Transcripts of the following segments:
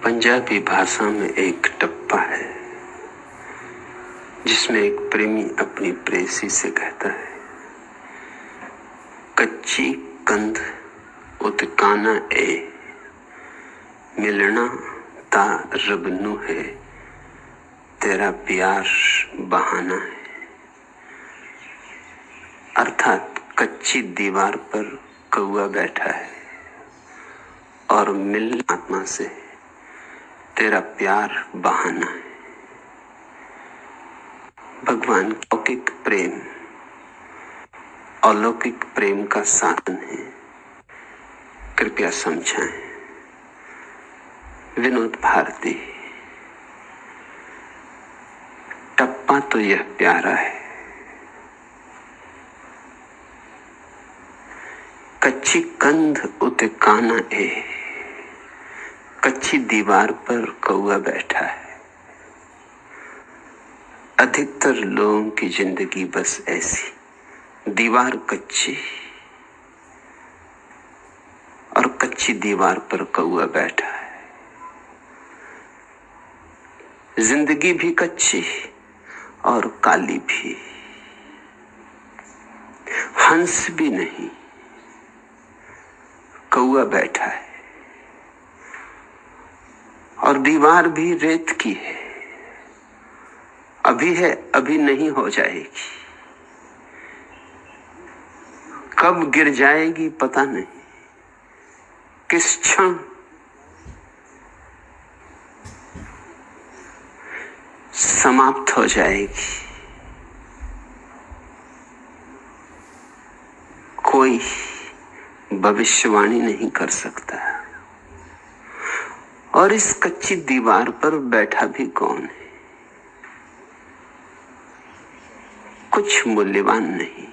पंजाबी भाषा में एक टप्पा है जिसमें एक प्रेमी अपनी प्रेयसी से कहता है, कच्ची कंध उतकाना ए मिलना ता रबनू है, तेरा प्यार बहाना है। अर्थात कच्ची दीवार पर कौआ बैठा है और मिल आत्मा से तेरा प्यार बहाना है। भगवान लौकिक प्रेम अलौकिक प्रेम का साधन है, कृपया समझाएं। विनोद भारती। टप्पा तो यह प्यारा है, कच्ची कंध उते काना ए, कच्ची दीवार पर कौआ बैठा है। अधिकतर लोगों की जिंदगी बस ऐसी, दीवार कच्ची और कच्ची दीवार पर कौआ बैठा है। जिंदगी भी कच्ची और काली भी, हंस भी नहीं, कौआ बैठा है। और दीवार भी रेत की है, अभी है अभी नहीं हो जाएगी, कब गिर जाएगी पता नहीं, किस क्षण समाप्त हो जाएगी। कोई भविष्यवाणी नहीं कर सकता। और इस कच्ची दीवार पर बैठा भी कौन है? कुछ मूल्यवान नहीं,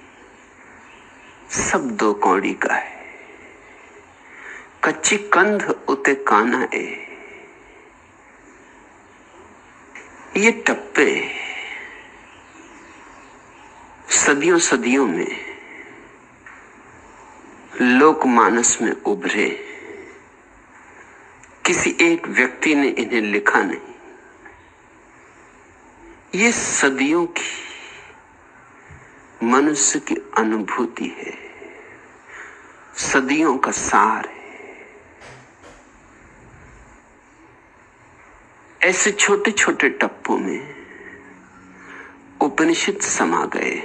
सब दो कौड़ी का है। कच्ची कंध उते काना ए, ये टप्पे सदियों सदियों में लोकमानस में उभरे, किसी एक व्यक्ति ने इन्हें लिखा नहीं। ये सदियों की मनुष्य की अनुभूति है, सदियों का सार है। ऐसे छोटे छोटे टप्पों में उपनिषद समा गए।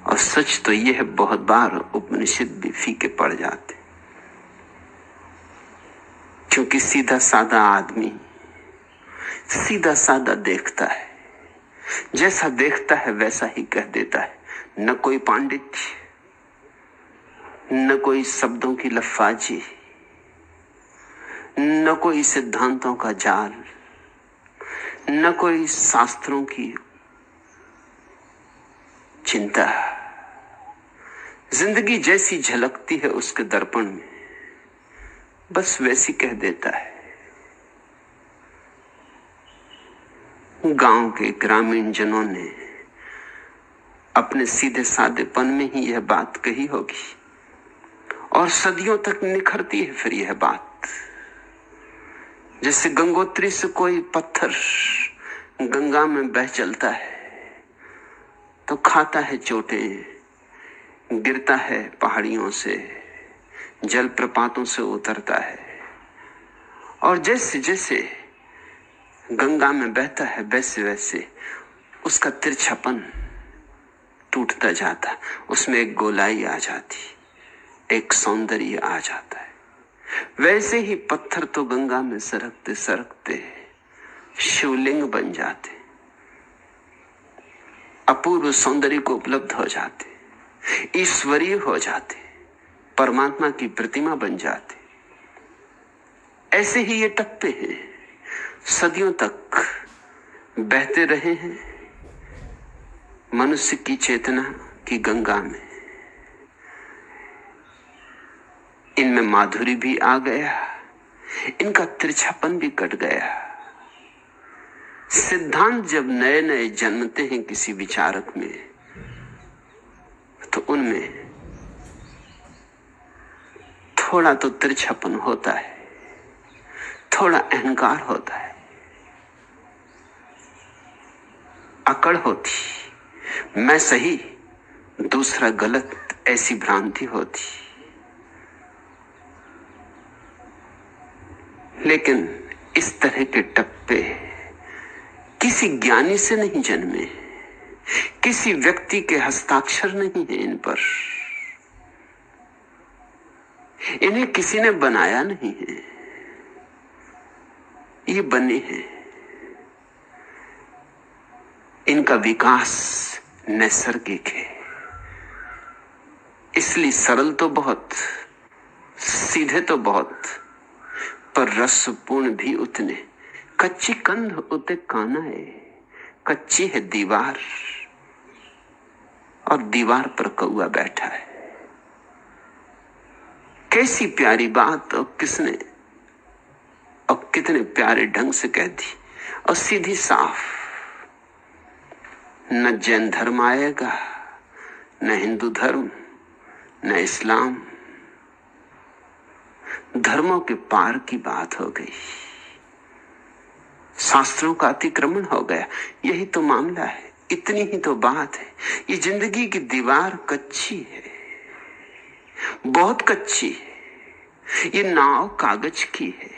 और सच तो यह है, बहुत बार उपनिषद भी फीके पड़ जाते, क्योंकि सीधा साधा आदमी सीधा साधा देखता है, जैसा देखता है वैसा ही कह देता है। न कोई पांडित्य, न कोई शब्दों की लफ्फाजी, न कोई सिद्धांतों का जाल, न कोई शास्त्रों की चिंता। जिंदगी जैसी झलकती है उसके दर्पण में, बस वैसी कह देता है। गांव के ग्रामीण जनों ने अपने सीधे साधेपन में ही यह बात कही होगी, और सदियों तक निखरती है फिर यह बात। जैसे गंगोत्री से कोई पत्थर गंगा में बह चलता है तो खाता है चोटें, गिरता है पहाड़ियों से, जल प्रपातों से उतरता है, और जैसे जैसे गंगा में बहता है वैसे वैसे उसका तिरछापन टूटता जाता, उसमें एक गोलाई आ जाती, एक सौंदर्य आ जाता है। वैसे ही पत्थर तो गंगा में सरकते सरकते शिवलिंग बन जाते, अपूर्व सौंदर्य को उपलब्ध हो जाते, ईश्वरीय हो जाते, परमात्मा की प्रतिमा बन जाते। ऐसे ही ये टप्पे हैं, सदियों तक बहते रहे हैं मनुष्य की चेतना की गंगा में। इनमें माधुरी भी आ गया, इनका तिरछापन भी कट गया। सिद्धांत जब नए नए जन्मते हैं किसी विचारक में, तो उनमें थोड़ा तो तिरछापन होता है, थोड़ा अहंकार होता है, अकड़ होती, मैं सही दूसरा गलत, ऐसी भ्रांति होती। लेकिन इस तरह के टप्पे किसी ज्ञानी से नहीं जन्मे, किसी व्यक्ति के हस्ताक्षर नहीं है इन पर, इन्हें किसी ने बनाया नहीं है, ये बने हैं। इनका विकास नैसर्गिक है, इसलिए सरल तो बहुत, सीधे तो बहुत, पर रसपूर्ण भी उतने। कच्ची कंध उते काना है, कच्ची है दीवार और दीवार पर कौआ बैठा है। कैसी प्यारी बात और किसने और कितने प्यारे ढंग से कह दी, और सीधी साफ। न जैन धर्म आएगा, न हिंदू धर्म, न इस्लाम, धर्मों के पार की बात हो गई, शास्त्रों का अतिक्रमण हो गया। यही तो मामला है, इतनी ही तो बात है। ये जिंदगी की दीवार कच्ची है, बहुत कच्ची है। ये नाव कागज की है,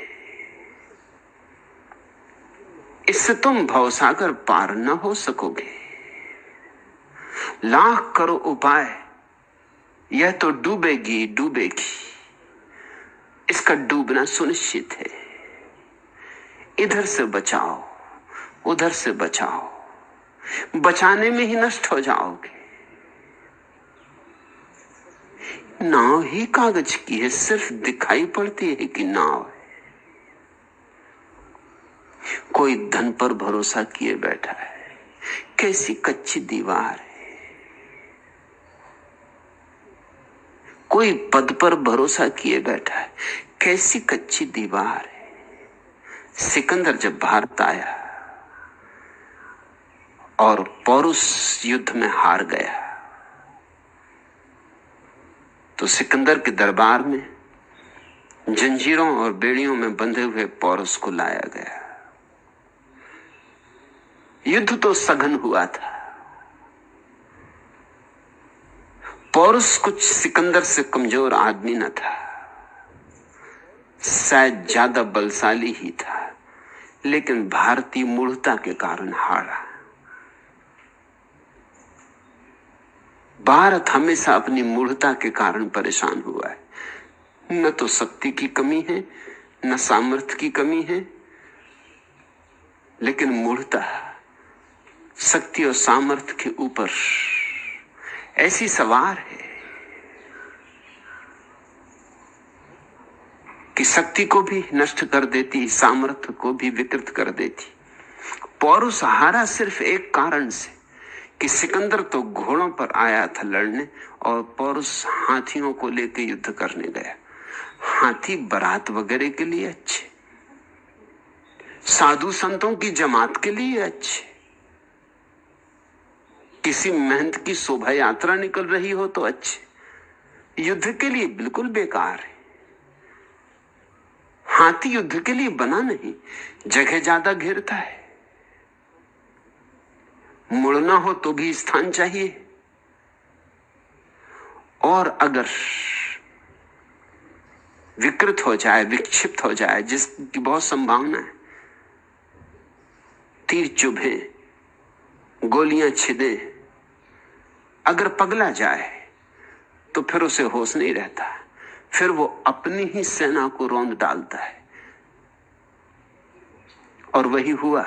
इससे तुम भवसागर पार न हो सकोगे। लाख करो उपाय, यह तो डूबेगी डूबेगी, इसका डूबना सुनिश्चित है। इधर से बचाओ, उधर से बचाओ, बचाने में ही नष्ट हो जाओगे। नाव ही कागज की है, सिर्फ दिखाई पड़ती है कि नाव है। कोई धन पर भरोसा किए बैठा है, कैसी कच्ची दीवार है। कोई पद पर भरोसा किए बैठा है, कैसी कच्ची दीवार है। सिकंदर जब भारत आया और पौरुष युद्ध में हार गया, तो सिकंदर के दरबार में जंजीरों और बेड़ियों में बंधे हुए पौरुष को लाया गया। युद्ध तो सघन हुआ था। पौरुष कुछ सिकंदर से कमजोर आदमी न था, शायद ज्यादा बलशाली ही था, लेकिन भारतीय मूढ़ता के कारण हारा। भारत हमेशा अपनी मूढ़ता के कारण परेशान हुआ है। न तो शक्ति की कमी है, न सामर्थ्य की कमी है, लेकिन मूढ़ता शक्ति और सामर्थ्य के ऊपर ऐसी सवार है कि शक्ति को भी नष्ट कर देती, सामर्थ्य को भी विकृत कर देती। पौरुष हारा सिर्फ एक कारण से कि सिकंदर तो घोड़ों पर आया था लड़ने, और पौरुष हाथियों को लेकर युद्ध करने गया। हाथी बारात वगैरह के लिए अच्छे, साधु संतों की जमात के लिए अच्छे, किसी महंत की शोभा यात्रा निकल रही हो तो अच्छे, युद्ध के लिए बिल्कुल बेकार है। हाथी युद्ध के लिए बना नहीं, जगह ज्यादा घेरता है, मुड़ना हो तो भी स्थान चाहिए, और अगर विकृत हो जाए, विक्षिप्त हो जाए, जिसकी बहुत संभावना है, तीर चुभे, गोलियां छिदे, अगर पगला जाए तो फिर उसे होश नहीं रहता, फिर वो अपनी ही सेना को रौंद डालता है। और वही हुआ।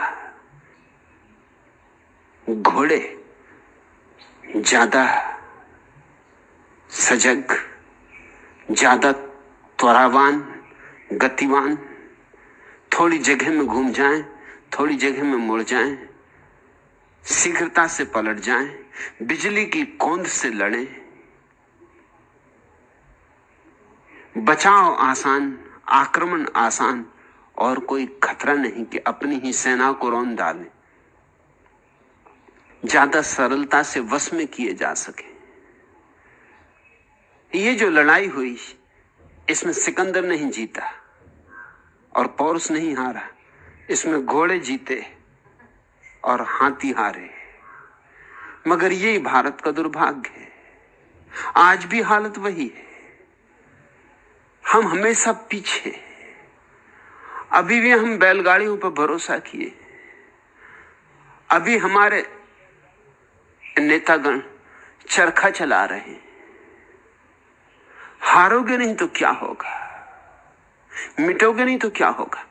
घोड़े ज्यादा सजग, ज्यादा त्वरावान, गतिवान, थोड़ी जगह में घूम जाएं, थोड़ी जगह में मुड़ जाएं, शीघ्रता से पलट जाएं, बिजली की कौंध से लड़ें। बचाव आसान, आक्रमण आसान, और कोई खतरा नहीं कि अपनी ही सेना को रौंद डालें। ज्यादा सरलता से वश में किए जा सके। ये जो लड़ाई हुई, इसमें सिकंदर नहीं जीता और पौरुष नहीं हारा, इसमें घोड़े जीते और हाथी हारे। मगर यही भारत का दुर्भाग्य है, आज भी हालत वही है। हम हमेशा पीछे, अभी भी हम बैलगाड़ियों पर भरोसा किए, अभी हमारे नेतागण चरखा चला रहे हैं। हारोगे नहीं तो क्या होगा, मिटोगे नहीं तो क्या होगा।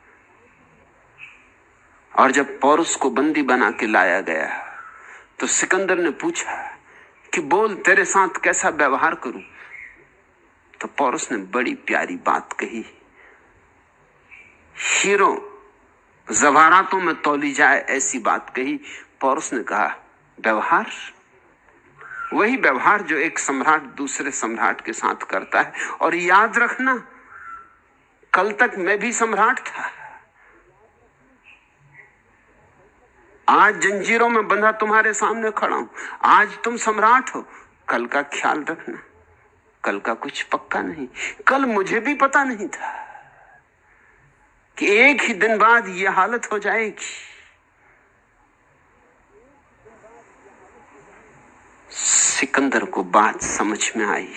और जब पौरुष को बंदी बना के लाया गया तो सिकंदर ने पूछा कि बोल तेरे साथ कैसा व्यवहार करूं। तो पौरुष ने बड़ी प्यारी बात कही, हीरो जवाहरातों में तौली जाए ऐसी बात कही। पौरुष ने कहा व्यवहार, वही व्यवहार जो एक सम्राट दूसरे सम्राट के साथ करता है। और याद रखना, कल तक मैं भी सम्राट था, आज जंजीरों में बंधा तुम्हारे सामने खड़ा हूं। आज तुम सम्राट हो, कल का ख्याल रखना, कल का कुछ पक्का नहीं। कल मुझे भी पता नहीं था कि एक ही दिन बाद यह हालत हो जाएगी। सिकंदर को बात समझ में आई,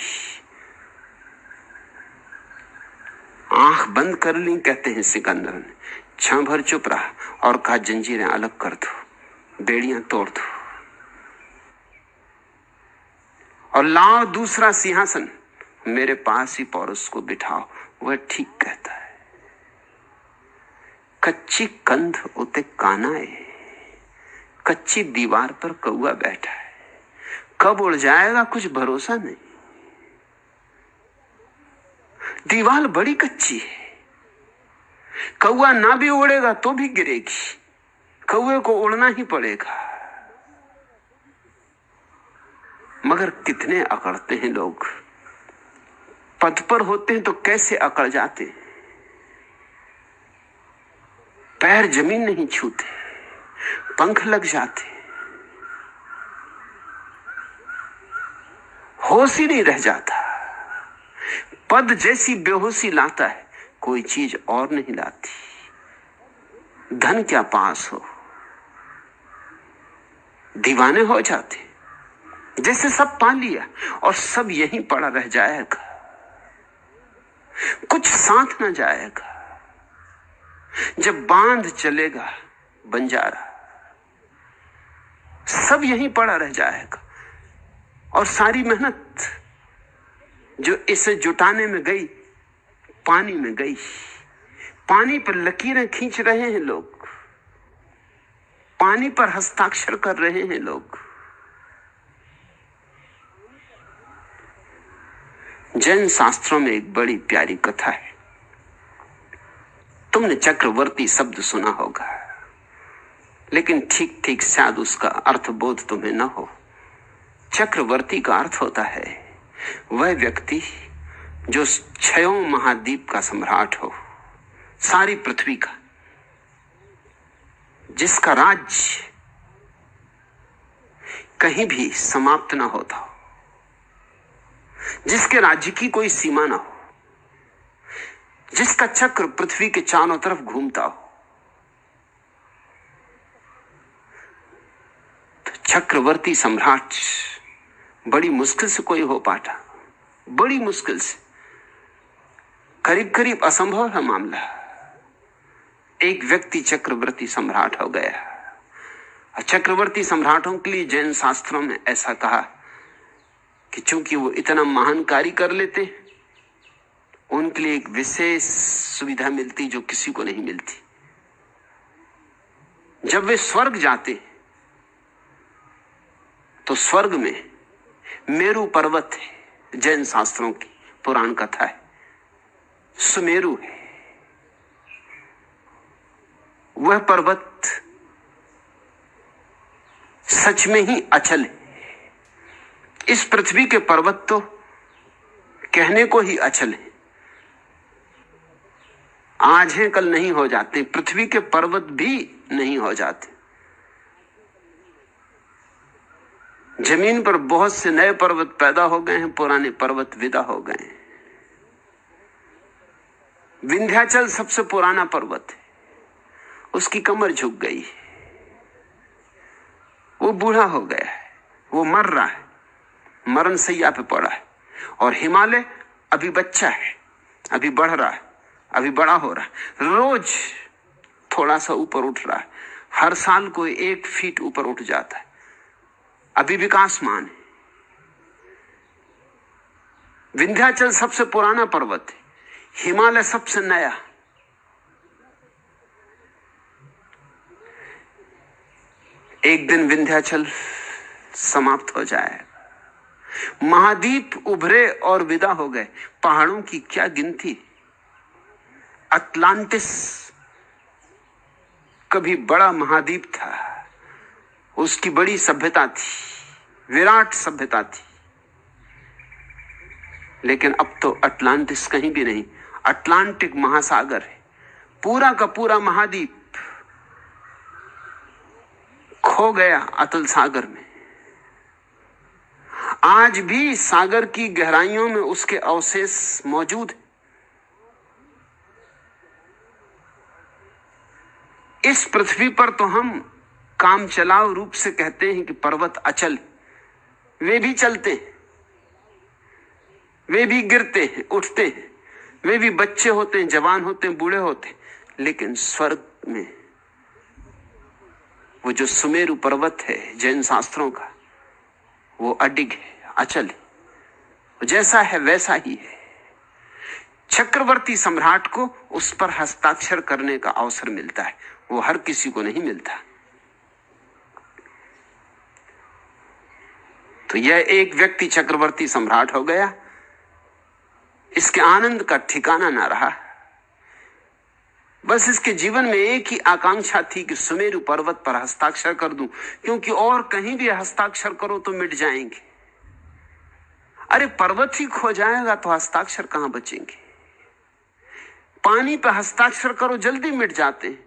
आंख बंद कर ली, कहते हैं सिकंदर ने क्षण भर चुप रहा और कहा जंजीरें अलग कर दो, बेड़ियां तोड़ दो और लाओ दूसरा सिंहासन, मेरे पास ही पौरुष को बिठाओ। वह ठीक कहता है, कच्ची कंध उते कानाए, कच्ची दीवार पर कौआ बैठा है, कब उड़ जाएगा कुछ भरोसा नहीं। दीवार बड़ी कच्ची है, कौआ ना भी उड़ेगा तो भी गिरेगी, कौए को उड़ना ही पड़ेगा। मगर कितने अकड़ते हैं लोग, पद पर होते हैं तो कैसे अकड़ जाते हैं, पैर जमीन नहीं छूते, पंख लग जाते, होश ही नहीं रह जाता। पद जैसी बेहोशी लाता है, कोई चीज और नहीं लाती। धन क्या पास हो, दीवाने हो जाते, जैसे सब पा लिया और सब यहीं पड़ा रह जाएगा, कुछ साथ न जाएगा। जब बांध चलेगा बंजारा, सब यहीं पड़ा रह जाएगा और सारी मेहनत जो इसे जुटाने में गई पानी में गई। पानी पर लकीरें खींच रहे हैं लोग, पानी पर हस्ताक्षर कर रहे हैं लोग। जैन शास्त्रों में एक बड़ी प्यारी कथा है, तुमने चक्रवर्ती शब्द सुना होगा, लेकिन ठीक ठीक शायद उसका अर्थबोध तुम्हें न हो। चक्रवर्ती का अर्थ होता है वह व्यक्ति जो छयों महाद्वीप का सम्राट हो, सारी पृथ्वी का, जिसका राज्य कहीं भी समाप्त ना होता हो, जिसके राज्य की कोई सीमा ना हो, जिसका चक्र पृथ्वी के चारों तरफ घूमता हो। तो चक्रवर्ती सम्राट बड़ी मुश्किल से कोई हो पाता, बड़ी मुश्किल से, करीब करीब असंभव है मामला। एक व्यक्ति चक्रवर्ती सम्राट हो गया। चक्रवर्ती सम्राटों के लिए जैन शास्त्रों में ऐसा कहा कि चूंकि वो इतना महान कार्य कर लेते, उनके लिए एक विशेष सुविधा मिलती जो किसी को नहीं मिलती। जब वे स्वर्ग जाते तो स्वर्ग में मेरु पर्वत है, जैन शास्त्रों की पुराण कथा है, सुमेरु है। वह पर्वत सच में ही अचल है। इस पृथ्वी के पर्वत तो कहने को ही अचल है, आज हैं कल नहीं हो जाते। पृथ्वी के पर्वत भी नहीं हो जाते। जमीन पर बहुत से नए पर्वत पैदा हो गए हैं, पुराने पर्वत विदा हो गए हैं। विंध्याचल सबसे पुराना पर्वत है, उसकी कमर झुक गई, वो बूढ़ा हो गया है, वो मर रहा है, मरण सैया पे पड़ा है। और हिमालय अभी बच्चा है, अभी बढ़ रहा है, अभी बड़ा हो रहा है, रोज थोड़ा सा ऊपर उठ रहा है, हर साल कोई 1 फीट ऊपर उठ जाता है, अभी विकासमान है। विंध्याचल सबसे पुराना पर्वत है, हिमालय सबसे नया। एक दिन विंध्याचल समाप्त हो जाएगा, महाद्वीप उभरे और विदा हो गए। पहाड़ों की क्या गिनती। अटलांटिस कभी बड़ा महाद्वीप था, उसकी बड़ी सभ्यता थी, विराट सभ्यता थी, लेकिन अब तो अटलांटिस कहीं भी नहीं। अटलांटिक महासागर है, पूरा का पूरा महाद्वीप खो गया अतल सागर में। आज भी सागर की गहराइयों में उसके अवशेष मौजूद हैं। इस पृथ्वी पर तो हम काम चलाओ रूप से कहते हैं कि पर्वत अचल, वे भी चलते हैं, वे भी गिरते हैं, उठते हैं, वे भी बच्चे होते हैं, जवान होते हैं, बूढ़े होते हैं, लेकिन स्वर्ग में वो जो सुमेरु पर्वत है जैन शास्त्रों का, वो अडिग है, अचल है, जैसा है वैसा ही है। चक्रवर्ती सम्राट को उस पर हस्ताक्षर करने का अवसर मिलता है, वो हर किसी को नहीं मिलता। तो यह एक व्यक्ति चक्रवर्ती सम्राट हो गया, इसके आनंद का ठिकाना ना रहा। बस इसके जीवन में एक ही आकांक्षा थी कि सुमेरु पर्वत पर हस्ताक्षर कर दूं, क्योंकि और कहीं भी हस्ताक्षर करो तो मिट जाएंगे। अरे पर्वत ही खो जाएगा तो हस्ताक्षर कहां बचेंगे। पानी पर हस्ताक्षर करो जल्दी मिट जाते हैं,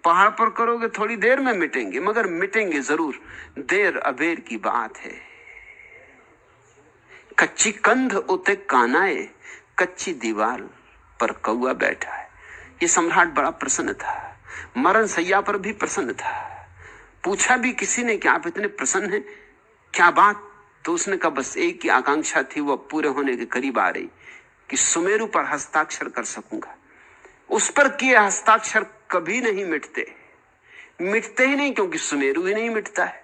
पहाड़ पर करोगे थोड़ी देर में मिटेंगे, मगर मिटेंगे जरूर, देर अबेर की बात है। कच्ची कंध उते कानाए, कच्ची दीवार पर कौआ बैठा है। ये सम्राट बड़ा प्रसन्न था, मरण सैया पर भी प्रसन्न था। पूछा भी किसी ने कि आप इतने प्रसन्न हैं, क्या बात? तो उसने कहा बस एक ही आकांक्षा थी, वो पूरे होने के करीब आ रही, कि सुमेरु पर हस्ताक्षर कर सकूंगा। उस पर किए हस्ताक्षर कभी नहीं मिटते, मिटते ही नहीं, क्योंकि सुमेरु ही नहीं मिटता है।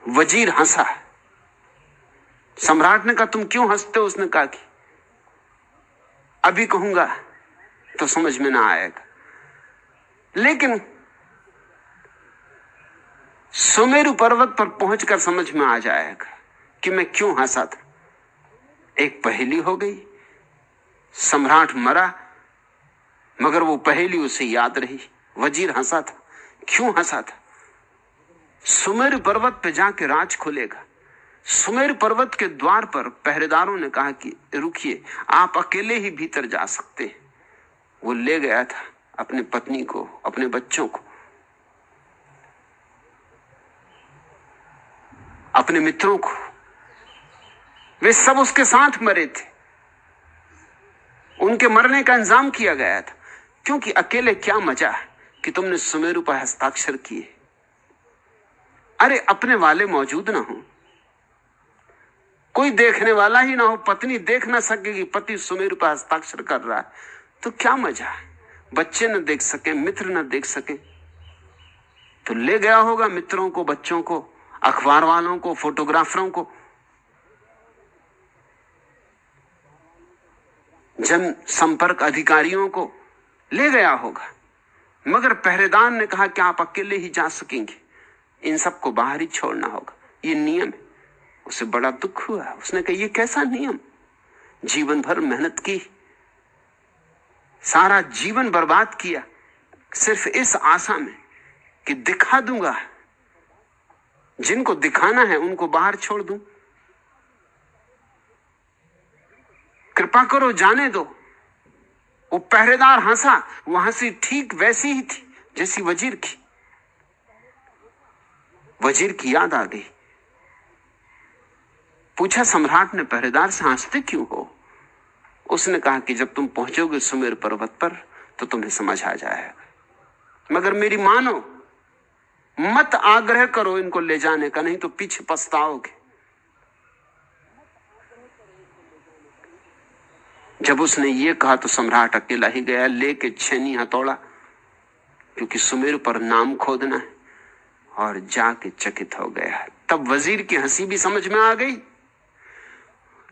वजीर हंसा। सम्राट ने कहा तुम क्यों हंसते हो? उसने कहा कि अभी कहूंगा तो समझ में ना आएगा, लेकिन सुमेरु पर्वत पर पहुंचकर समझ में आ जाएगा कि मैं क्यों हंसा था। एक पहेली हो गई, सम्राट मरा मगर वो पहेली उसे याद रही। वजीर हंसा था, क्यों हंसा था? सुमेरु पर्वत पे जाके राज खुलेगा। सुमेरु पर्वत के द्वार पर पहरेदारों ने कहा कि रुकिए, आप अकेले ही भीतर जा सकते हैं। वो ले गया था अपने पत्नी को, अपने बच्चों को, अपने मित्रों को, वे सब उसके साथ मरे थे। उनके मरने का इंतजाम किया गया था, क्योंकि अकेले क्या मजा कि तुमने सुमेरु पर हस्ताक्षर किए। अरे अपने वाले मौजूद ना हो, कोई देखने वाला ही ना हो, पत्नी देख ना सकेगी पति सुमेरु पर हस्ताक्षर कर रहा है, तो क्या मजा है। बच्चे न देख सके, मित्र न देख सके, तो ले गया होगा मित्रों को, बच्चों को, अखबार वालों को, फोटोग्राफरों को, जन संपर्क अधिकारियों को ले गया होगा। मगर पहरेदार ने कहा कि आप अकेले ही जा सकेंगे, इन सबको बाहर ही छोड़ना होगा, ये नियम है। उसे बड़ा दुख हुआ। उसने कहा ये कैसा नियम? जीवन भर मेहनत की, सारा जीवन बर्बाद किया, सिर्फ इस आशा में कि दिखा दूंगा, जिनको दिखाना है उनको बाहर छोड़ दूं, कृपा करो जाने दो। वो पहरेदार हंसा, वो हंसी ठीक वैसी ही थी जैसी वजीर की। वजीर की याद आ गई, पूछा सम्राट ने पहरेदार से, हंसते क्यों हो? उसने कहा कि जब तुम पहुंचोगे सुमेर पर्वत पर तो तुम्हें समझ आ जाएगा, मगर मेरी मानो, मत आग्रह करो इनको ले जाने का, नहीं तो पीछे पछताओगे। जब उसने ये कहा तो सम्राट अकेला ही गया, लेके छेनी हथौड़ा, क्योंकि सुमेर पर नाम खोदना है, और जाके चकित हो गया। तब वजीर की हंसी भी समझ में आ गई,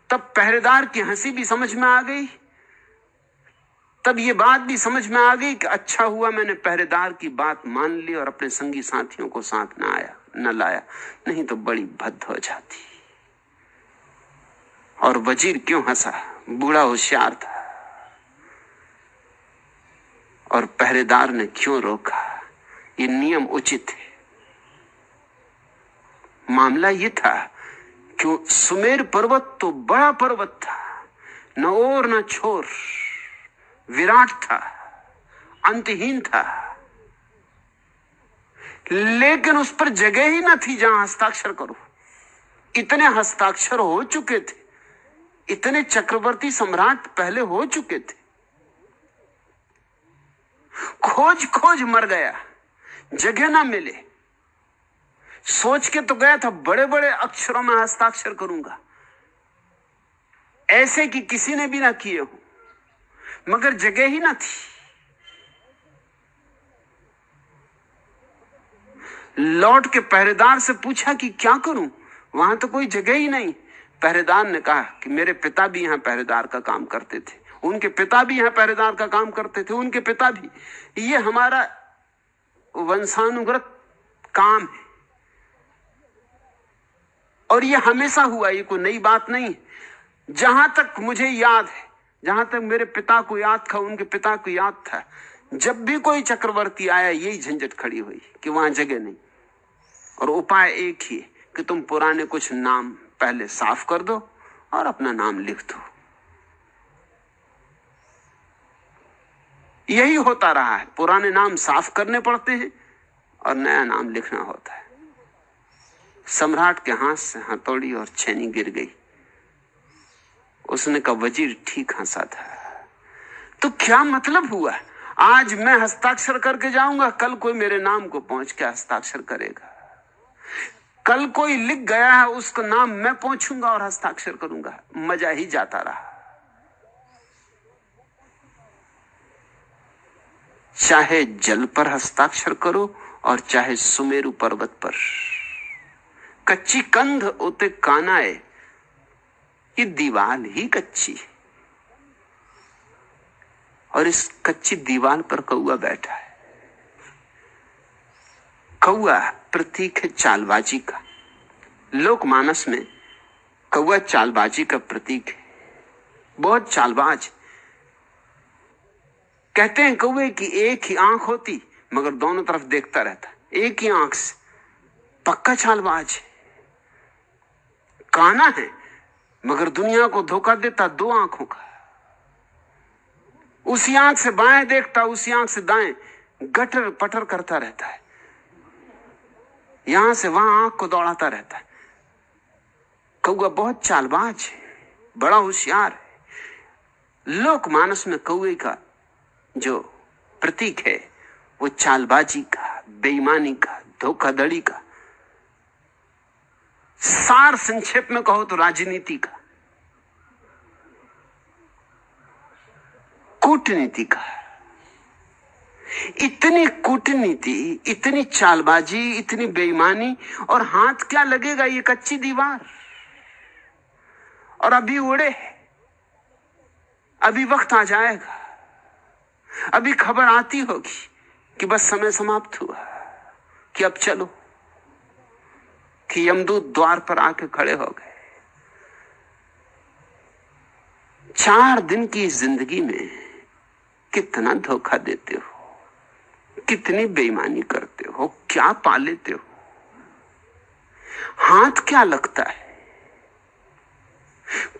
तब पहरेदार की हंसी भी समझ में आ गई, तब ये बात भी समझ में आ गई कि अच्छा हुआ मैंने पहरेदार की बात मान ली और अपने संगी साथियों को साथ न लाया, नहीं तो बड़ी भद्द हो जाती। और वजीर क्यों हंसा? बूढ़ा होशियार था। और पहरेदार ने क्यों रोका? ये नियम उचित है। मामला ये था कि सुमेर पर्वत तो बड़ा पर्वत था, न ओर न छोर, विराट था, अंतहीन था, लेकिन उस पर जगह ही न थी जहां हस्ताक्षर करो। इतने हस्ताक्षर हो चुके थे, इतने चक्रवर्ती सम्राट पहले हो चुके थे, खोज खोज मर गया, जगह ना मिले। सोच के तो गया था बड़े बड़े अक्षरों में हस्ताक्षर करूंगा, ऐसे कि किसी ने भी ना किए हो, मगर जगह ही ना थी। लौट के पहरेदार से पूछा कि क्या करूं, वहां तो कोई जगह ही नहीं। पहरेदार ने कहा कि मेरे पिता भी यहां पहरेदार का काम करते थे, उनके पिता भी यहां पहरेदार का काम करते थे, उनके पिता भी। ये हमारा वंशानुगत काम है और ये हमेशा हुआ, ये कोई नई बात नहीं। जहां तक मुझे याद है, जहां तक मेरे पिता को याद था, उनके पिता को याद था, जब भी कोई चक्रवर्ती आया यही झंझट खड़ी हुई कि वहां जगह नहीं। और उपाय एक ही कि तुम पुराने कुछ नाम पहले साफ कर दो और अपना नाम लिख दो। यही होता रहा है, पुराने नाम साफ करने पड़ते हैं और नया नाम लिखना होता है। सम्राट के हाथ से हथौड़ी और छेनी गिर गई। उसने कहा वजीर ठीक हंसा था। तो क्या मतलब हुआ? आज मैं हस्ताक्षर करके जाऊंगा, कल कोई मेरे नाम को पहुंच के हस्ताक्षर करेगा। कल कोई लिख गया है, उसका नाम मैं पहुंचूंगा और हस्ताक्षर करूंगा। मजा ही जाता रहा। चाहे जल पर हस्ताक्षर करो और चाहे सुमेरु पर्वत पर। कच्ची कंध उते कानाए, ये दीवार ही कच्ची, और इस कच्ची दीवार पर कौआ बैठा है। कौआ प्रतीक है चालबाजी का। लोकमानस में कौआ चालबाजी का प्रतीक है, बहुत चालबाज। कहते हैं कौए की एक ही आंख होती मगर दोनों तरफ देखता रहता, एक ही आंख से। पक्का चालबाज है। काना है मगर दुनिया को धोखा देता दो आंखों का। उसी आंख से बाएं देखता, उसी आंख से दाएं, गटर पटर करता रहता है, यहां से वहां आंख को दौड़ाता रहता है। कौआ बहुत चालबाज है, बड़ा होशियार है। लोकमानस में कौए का जो प्रतीक है वो चालबाजी का, बेईमानी का, धोखाधड़ी का, सार संक्षेप में कहो तो राजनीति का, कूटनीति का। इतनी कूटनीति, इतनी चालबाजी, इतनी बेईमानी, और हाथ क्या लगेगा? ये कच्ची दीवार। और अभी उड़े, अभी वक्त आ जाएगा, अभी खबर आती होगी कि बस समय समाप्त हुआ, कि अब चलो, कि यमदूत द्वार पर आके खड़े हो गए। 4 दिन की जिंदगी में कितना धोखा देते हो, कितनी बेईमानी करते हो, क्या पा लेते हो। हाथ क्या लगता है?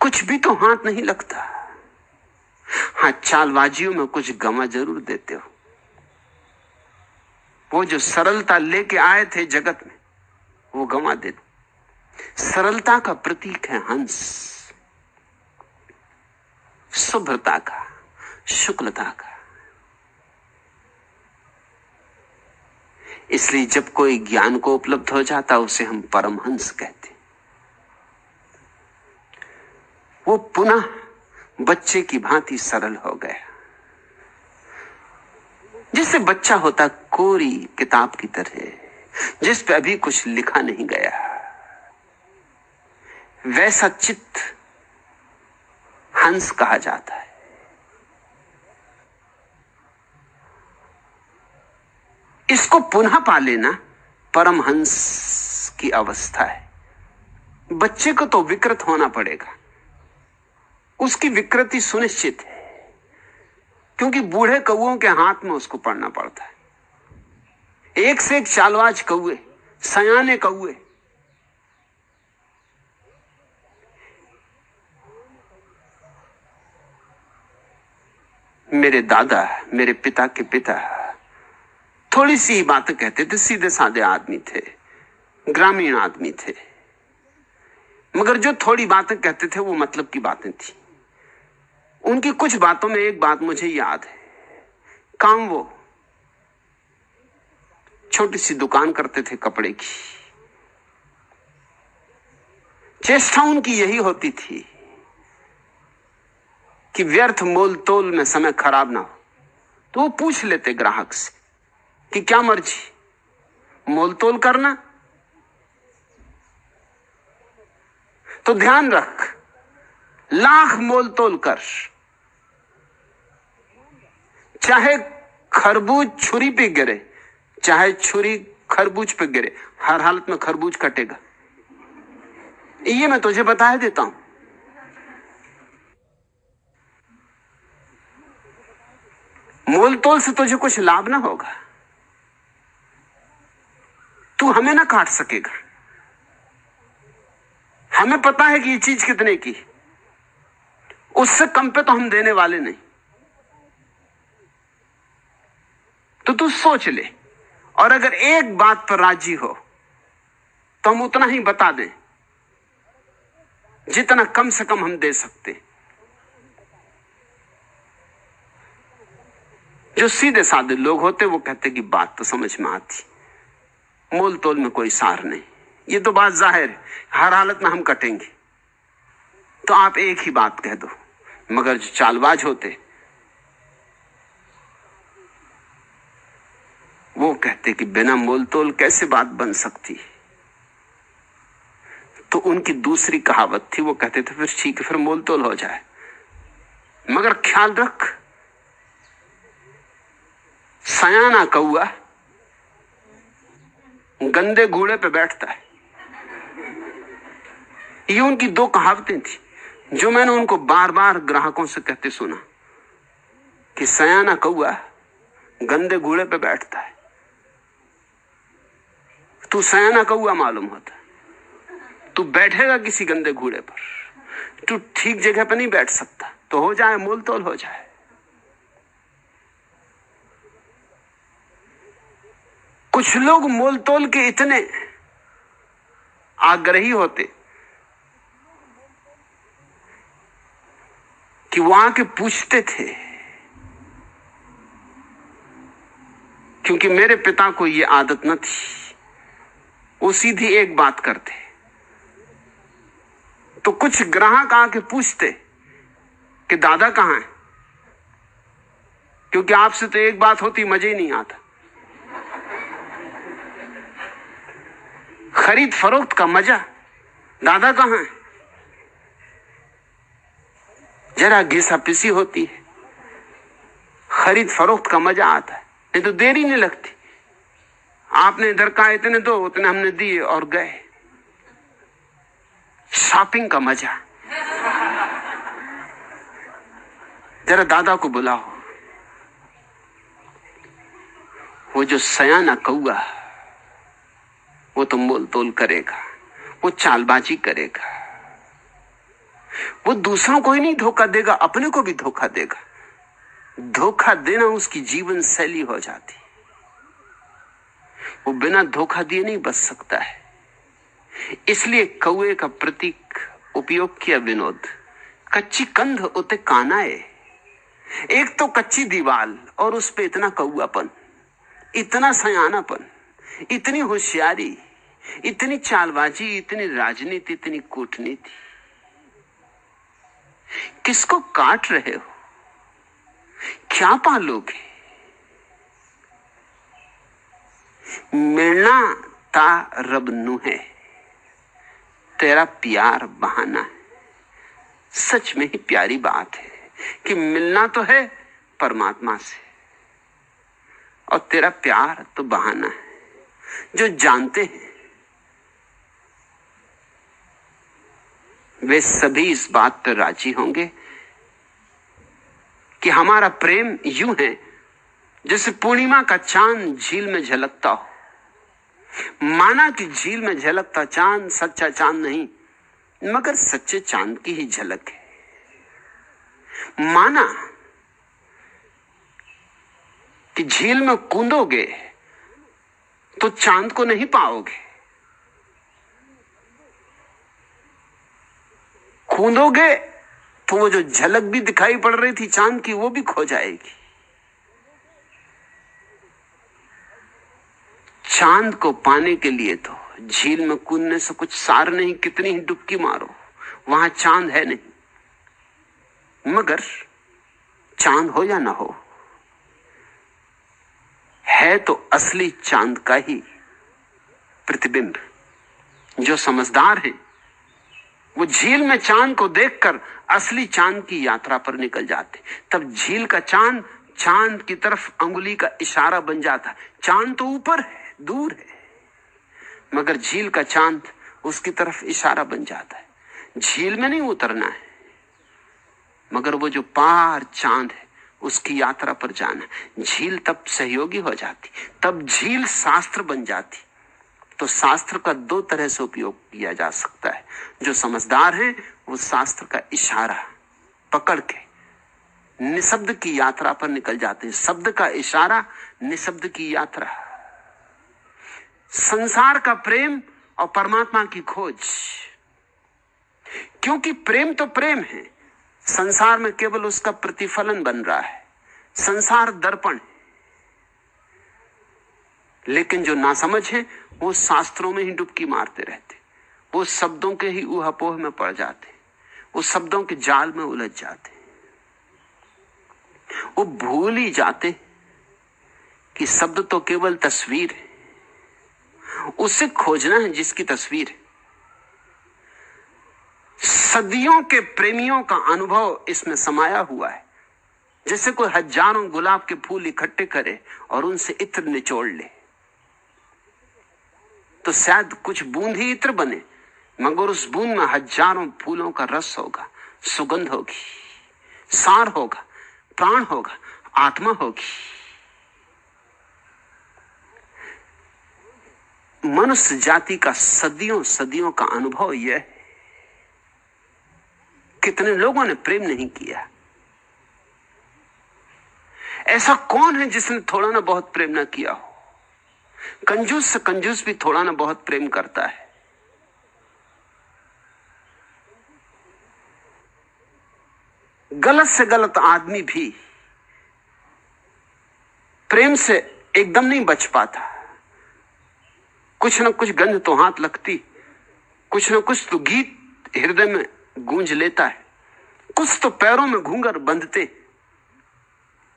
कुछ भी तो हाथ नहीं लगता। हाँ, चालबाजियों में कुछ गमा जरूर देते हो। वो जो सरलता लेके आए थे जगत में, वो गमा देते। सरलता का प्रतीक है हंस, शुभ्रता का, शुक्लता का। इसलिए जब कोई ज्ञान को उपलब्ध हो जाता उसे हम परमहंस कहते। वो पुनः बच्चे की भांति सरल हो गया, जिससे बच्चा होता कोरी किताब की तरह, जिस पे अभी कुछ लिखा नहीं गया। वैसा चित्त हंस कहा जाता है। इसको पुनः पा लेना परमहंस की अवस्था है। बच्चे को तो विकृत होना पड़ेगा, उसकी विकृति सुनिश्चित है, क्योंकि बूढ़े कौओं के हाथ में उसको पड़ना पड़ता है। एक से एक चालबाज कौए, सयाने कौए। मेरे दादा, मेरे पिता के पिता थोड़ी सी बातें कहते थे, सीधे साधे आदमी थे, ग्रामीण आदमी थे, मगर जो थोड़ी बातें कहते थे वो मतलब की बातें थी। उनकी कुछ बातों में एक बात मुझे याद है। काम वो छोटी सी दुकान करते थे कपड़े की। चेष्टा उनकी यही होती थी कि व्यर्थ मोल तोल में समय खराब ना हो। तो वो पूछ लेते ग्राहक से कि क्या मर्जी, मोल तोल करना? तो ध्यान रख, लाख मोल तोल कर, चाहे खरबूज छुरी पे गिरे, चाहे छुरी खरबूज पे गिरे, हर हालत में खरबूज कटेगा। ये मैं तुझे बता देता हूं। मोल तोल से तुझे कुछ लाभ ना होगा, तू हमें ना काट सकेगा। हमें पता है कि ये चीज कितने की, उससे कम पे तो हम देने वाले नहीं। तो तू सोच ले, और अगर एक बात पर राजी हो तो हम उतना ही बता दें जितना कम से कम हम दे सकते। जो सीधे साधे लोग होते वो कहते कि बात तो समझ में आती, मोल तोल में कोई सार नहीं, ये तो बात जाहिर है, हर हालत में हम कटेंगे, तो आप एक ही बात कह दो। मगर जो चालबाज होते वो कहते कि बिना मोल तोल कैसे बात बन सकती। तो उनकी दूसरी कहावत थी, वो कहते थे फिर ठीक है, फिर मोल तोल हो जाए, मगर ख्याल रख, सयाना कौआ गंदे घोड़े पे बैठता है। ये उनकी दो कहावतें थी जो मैंने उनको बार बार ग्राहकों से कहते सुना कि सयाना कौआ गंदे घोड़े पे बैठता है। तू सयाना कौआ मालूम होता, तू बैठेगा किसी गंदे घोड़े पर, तू ठीक जगह पर नहीं बैठ सकता, तो हो जाए मोल तोल हो जाए। कुछ लोग मोल तोल के इतने आग्रही होते कि वो आके पूछते थे, क्योंकि मेरे पिता को ये आदत न थी, वो सीधी एक बात करते। तो कुछ ग्राहक आके पूछते कि दादा कहां है, क्योंकि आपसे तो एक बात होती मजे ही नहीं आता। खरीद फरोख्त का मजा, दादा कहां है? जरा घिसा पिसी होती है, खरीद फरोख्त का मजा आता है, नहीं तो देरी नहीं लगती। आपने इधर कहा इतने दो, उतने हमने दिए और गए। शॉपिंग का मजा। जरा दादा को बुलाओ। वो जो सयाना कौआ, वो तो मोल तोल करेगा, वो चालबाजी करेगा, वो दूसरों को ही नहीं धोखा देगा, अपने को भी धोखा देगा। धोखा देना उसकी जीवन शैली हो जाती। वो बिना धोखा दिए नहीं बच सकता है, इसलिए कौए का प्रतीक उपयोग किया विनोद। कच्ची कंध उते कानाए, एक तो कच्ची दीवाल और उस पे इतना कौआपन, इतना सयानापन, इतनी होशियारी, इतनी चालबाजी, इतनी राजनीति, इतनी कूटनीति। किसको काट रहे हो? क्या पालोगे? मिलना ता रब नू है, तेरा प्यार बहाना है। सच में ही प्यारी बात है कि मिलना तो है परमात्मा से और तेरा प्यार तो बहाना है। जो जानते हैं वे सभी इस बात पर राजी होंगे कि हमारा प्रेम यूं है जैसे पूर्णिमा का चांद झील में झलकता हो। माना कि झील में झलकता चांद सच्चा चांद नहीं, मगर सच्चे चांद की ही झलक है। माना कि झील में कूदोगे तो चांद को नहीं पाओगे, कूदोगे तो वो जो झलक भी दिखाई पड़ रही थी चांद की वो भी खो जाएगी। चांद को पाने के लिए तो झील में कूदने से कुछ सार नहीं, कितनी ही डुबकी मारो वहां चांद है नहीं। मगर चांद हो या ना हो, है तो असली चांद का ही प्रतिबिंब। जो समझदार हैं वो झील में चांद को देखकर असली चांद की यात्रा पर निकल जाते। तब झील का चांद चांद की तरफ अंगुली का इशारा बन जाता। चांद तो ऊपर है, दूर है, मगर झील का चांद उसकी तरफ इशारा बन जाता है। झील में नहीं उतरना है, मगर वो जो पार चांद है उसकी यात्रा पर जाना। झील तब सहयोगी हो जाती, तब झील शास्त्र बन जाती। तो शास्त्र का दो तरह से उपयोग किया जा सकता है। जो समझदार हैं वो शास्त्र का इशारा पकड़ के निशब्द की यात्रा पर निकल जाते हैं। शब्द का इशारा, निशब्द की यात्रा। संसार का प्रेम और परमात्मा की खोज। क्योंकि प्रेम तो प्रेम है, संसार में केवल उसका प्रतिफलन बन रहा है। संसार दर्पण है। लेकिन जो नासमझ है वो शास्त्रों में ही डुबकी मारते रहते, वो शब्दों के ही ऊहापोह में पड़ जाते, वो शब्दों के जाल में उलझ जाते। वो भूल ही जाते कि शब्द तो केवल तस्वीर है, उसे खोजना है जिसकी तस्वीर है। सदियों के प्रेमियों का अनुभव इसमें समाया हुआ है। जैसे कोई हजारों गुलाब के फूल इकट्ठे करे और उनसे इत्र निचोड़ ले तो शायद कुछ बूंद ही इत्र बने, मगर उस बूंद में हजारों फूलों का रस होगा, सुगंध होगी, सार होगा, प्राण होगा, आत्मा होगी। मनुष्य जाति का सदियों सदियों का अनुभव यह है। कितने लोगों ने प्रेम नहीं किया? ऐसा कौन है जिसने थोड़ा ना बहुत प्रेम ना किया हो? कंजूस से कंजूस भी थोड़ा ना बहुत प्रेम करता है। गलत से गलत आदमी भी प्रेम से एकदम नहीं बच पाता। कुछ ना कुछ गंध तो हाथ लगती, कुछ ना कुछ तो गीत हृदय में गूंज लेता है, कुछ तो पैरों में घूंघर बंधते।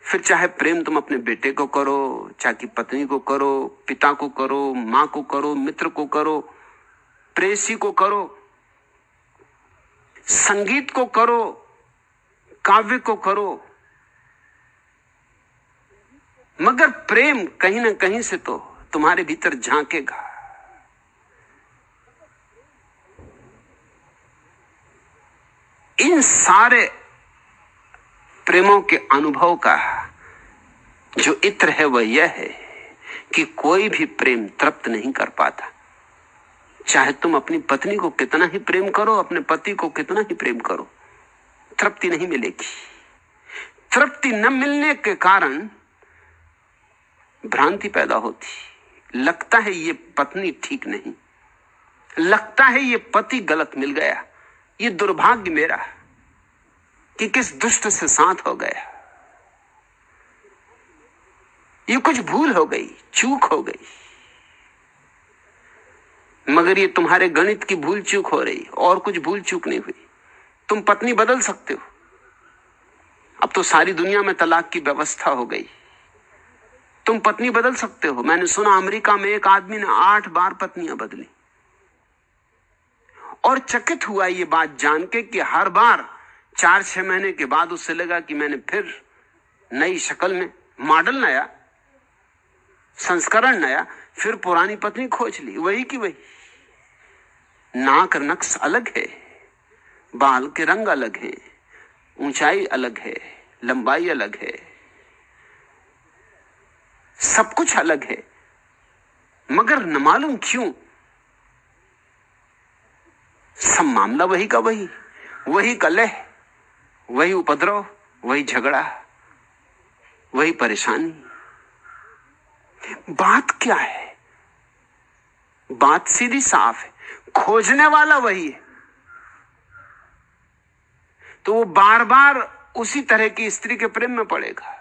फिर चाहे प्रेम तुम अपने बेटे को करो, चाहे पत्नी को करो, पिता को करो, मां को करो, मित्र को करो, प्रेयसी को करो, संगीत को करो, काव्य को करो, मगर प्रेम कहीं ना कहीं से तो तुम्हारे भीतर झांकेगा। इन सारे प्रेमों के अनुभव का जो इत्र है वह यह है कि कोई भी प्रेम तृप्त नहीं कर पाता। चाहे तुम अपनी पत्नी को कितना ही प्रेम करो, अपने पति को कितना ही प्रेम करो, तृप्ति नहीं मिलेगी। तृप्ति न मिलने के कारण भ्रांति पैदा होती, लगता है ये पत्नी ठीक नहीं, लगता है ये पति गलत मिल गया, ये दुर्भाग्य मेरा कि किस दुष्ट से साथ हो गया, ये कुछ भूल हो गई, चूक हो गई। मगर ये तुम्हारे गणित की भूल चूक हो रही, और कुछ भूल चूक नहीं हुई। तुम पत्नी बदल सकते हो। अब तो सारी दुनिया में तलाक की व्यवस्था हो गई, तुम पत्नी बदल सकते हो। मैंने सुना अमेरिका में एक आदमी ने 8 बार पत्नियां बदली, और चकित हुआ ये बात जान के कि हर बार 4-6 महीने के बाद उससे लगा कि मैंने फिर नई शक्ल में, मॉडल नया, संस्करण नया, फिर पुरानी पत्नी खोज ली, वही की वही। नाक नक्श अलग है, बाल के रंग अलग हैं, ऊंचाई अलग है, लंबाई अलग है, सब कुछ अलग है, मगर न मालूम क्यों सब मामला वही का वही, वही कलह, वही उपद्रव, वही झगड़ा, वही परेशानी। बात क्या है? बात सीधी साफ है, खोजने वाला वही है। तो वो बार बार उसी तरह की स्त्री के प्रेम में पड़ेगा।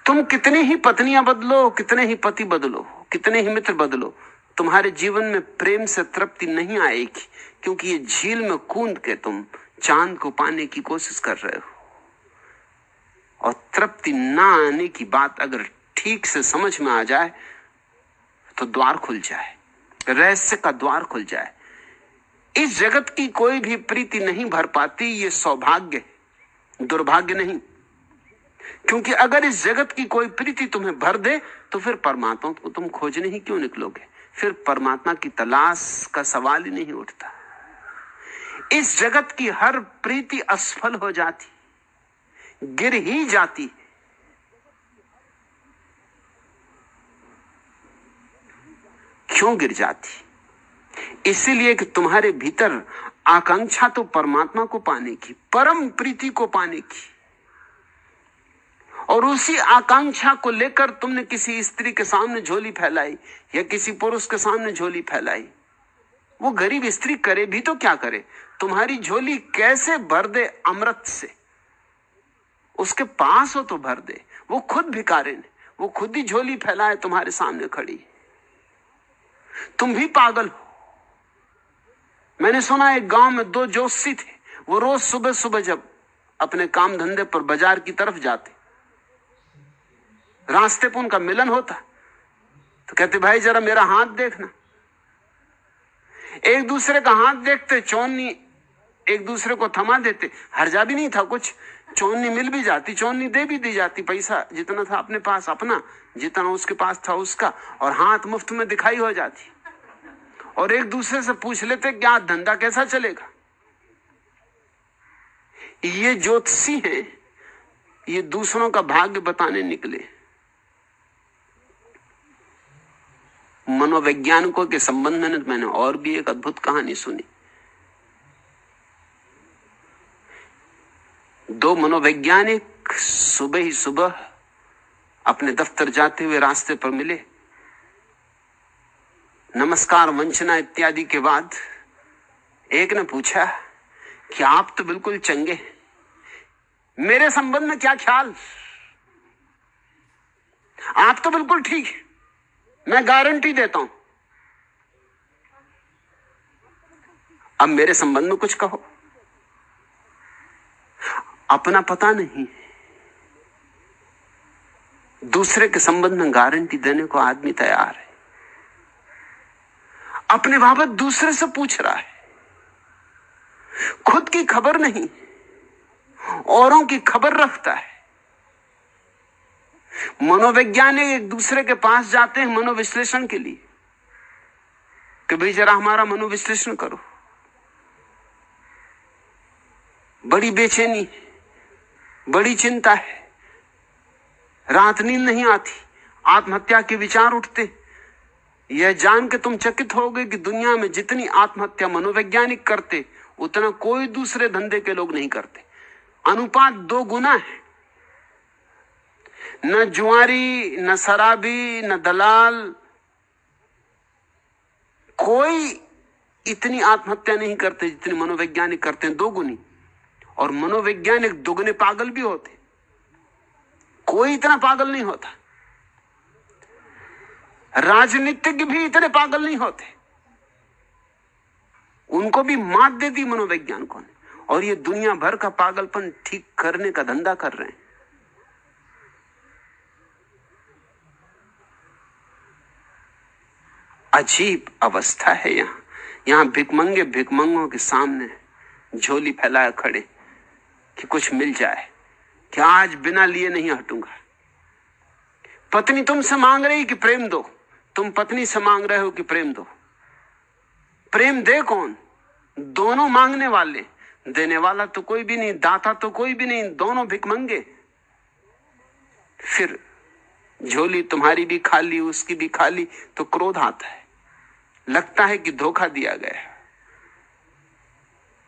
तुम कितनी ही पत्नियां बदलो, कितने ही पति बदलो, कितने ही मित्र बदलो, तुम्हारे जीवन में प्रेम से तृप्ति नहीं आएगी, क्योंकि ये झील में कूद के तुम चांद को पाने की कोशिश कर रहे हो। और तृप्ति ना आने की बात अगर ठीक से समझ में आ जाए तो द्वार खुल जाए, रहस्य का द्वार खुल जाए। इस जगत की कोई भी प्रीति नहीं भर पाती, ये सौभाग्य, दुर्भाग्य नहीं। क्योंकि अगर इस जगत की कोई प्रीति तुम्हें भर दे तो फिर परमात्मा को तुम खोजने ही क्यों निकलोगे? फिर परमात्मा की तलाश का सवाल ही नहीं उठता। इस जगत की हर प्रीति असफल हो जाती, गिर ही जाती। क्यों गिर जाती? इसीलिए कि तुम्हारे भीतर आकांक्षा तो परमात्मा को पाने की, परम प्रीति को पाने की, और उसी आकांक्षा को लेकर तुमने किसी स्त्री के सामने झोली फैलाई या किसी पुरुष के सामने झोली फैलाई। वो गरीब स्त्री करे भी तो क्या करे, तुम्हारी झोली कैसे भर दे अमृत से, उसके पास हो तो भर दे। वो खुद भिखारिन, वो खुद ही झोली फैलाए तुम्हारे सामने खड़ी। तुम भी पागल हो। मैंने सुना एक गांव में 2 जोशी थे, वो रोज सुबह सुबह जब अपने काम धंधे पर बाजार की तरफ जाते, रास्ते पर उनका मिलन होता तो कहते, भाई जरा मेरा हाथ देखना। एक दूसरे का हाथ देखते, चौनी एक दूसरे को थमा देते, हर्जा भी नहीं था कुछ, चौनी मिल भी जाती, चौनी दे भी दी जाती, पैसा जितना था अपने पास अपना, जितना उसके पास था उसका, और हाथ मुफ्त में दिखाई हो जाती। और एक दूसरे से पूछ लेते क्या धंधा कैसा चलेगा। ये ज्योतिषी हैं, ये दूसरों का भाग्य बताने निकले। मनोवैज्ञानिकों के संबंध में मैंने और भी एक अद्भुत कहानी सुनी। 2 मनोवैज्ञानिक सुबह ही सुबह अपने दफ्तर जाते हुए रास्ते पर मिले। नमस्कार वंचना इत्यादि के बाद एक ने पूछा कि आप तो बिल्कुल चंगे, मेरे संबंध में क्या ख्याल? आप तो बिल्कुल ठीक है, मैं गारंटी देता हूं। अब मेरे संबंध में कुछ कहो। अपना पता नहीं, दूसरे के संबंध में गारंटी देने को आदमी तैयार है। अपने बाबत दूसरे से पूछ रहा है, खुद की खबर नहीं, औरों की खबर रखता है। मनोवैज्ञानिक एक दूसरे के पास जाते हैं मनोविश्लेषण के लिए कि भाई जरा हमारा मनोविश्लेषण करो। बड़ी बेचैनी, बड़ी चिंता है, रात नींद नहीं आती, आत्महत्या के विचार उठते। यह जान के तुम चकित होगे कि दुनिया में जितनी आत्महत्या मनोवैज्ञानिक करते उतना कोई दूसरे धंधे के लोग नहीं करते। अनुपात 2 गुना है। न जुआरी, न शराबी, न दलाल, कोई इतनी आत्महत्या नहीं करते जितनी मनोवैज्ञानिक करते हैं, 2 गुनी। और मनोवैज्ञानिक दुगने पागल भी होते, कोई इतना पागल नहीं होता। राजनीतिज्ञ भी इतने पागल नहीं होते, उनको भी मात दे दी मनोवैज्ञानिकों ने, और ये दुनिया भर का पागलपन ठीक करने का धंधा कर रहे हैं। अजीब अवस्था है यहां भिकमंगों के सामने झोली फैलाए खड़े कि कुछ मिल जाए, कि आज बिना लिए नहीं हटूंगा। पत्नी तुमसे मांग रही कि प्रेम दो, तुम पत्नी से मांग रहे हो कि प्रेम दो। प्रेम दे कौन? दोनों मांगने वाले, देने वाला तो कोई भी नहीं, दाता तो कोई भी नहीं, दोनों भिकमंगे। फिर झोली तुम्हारी भी खाली उसकी भी खाली, तो क्रोध आता है, लगता है कि धोखा दिया गया।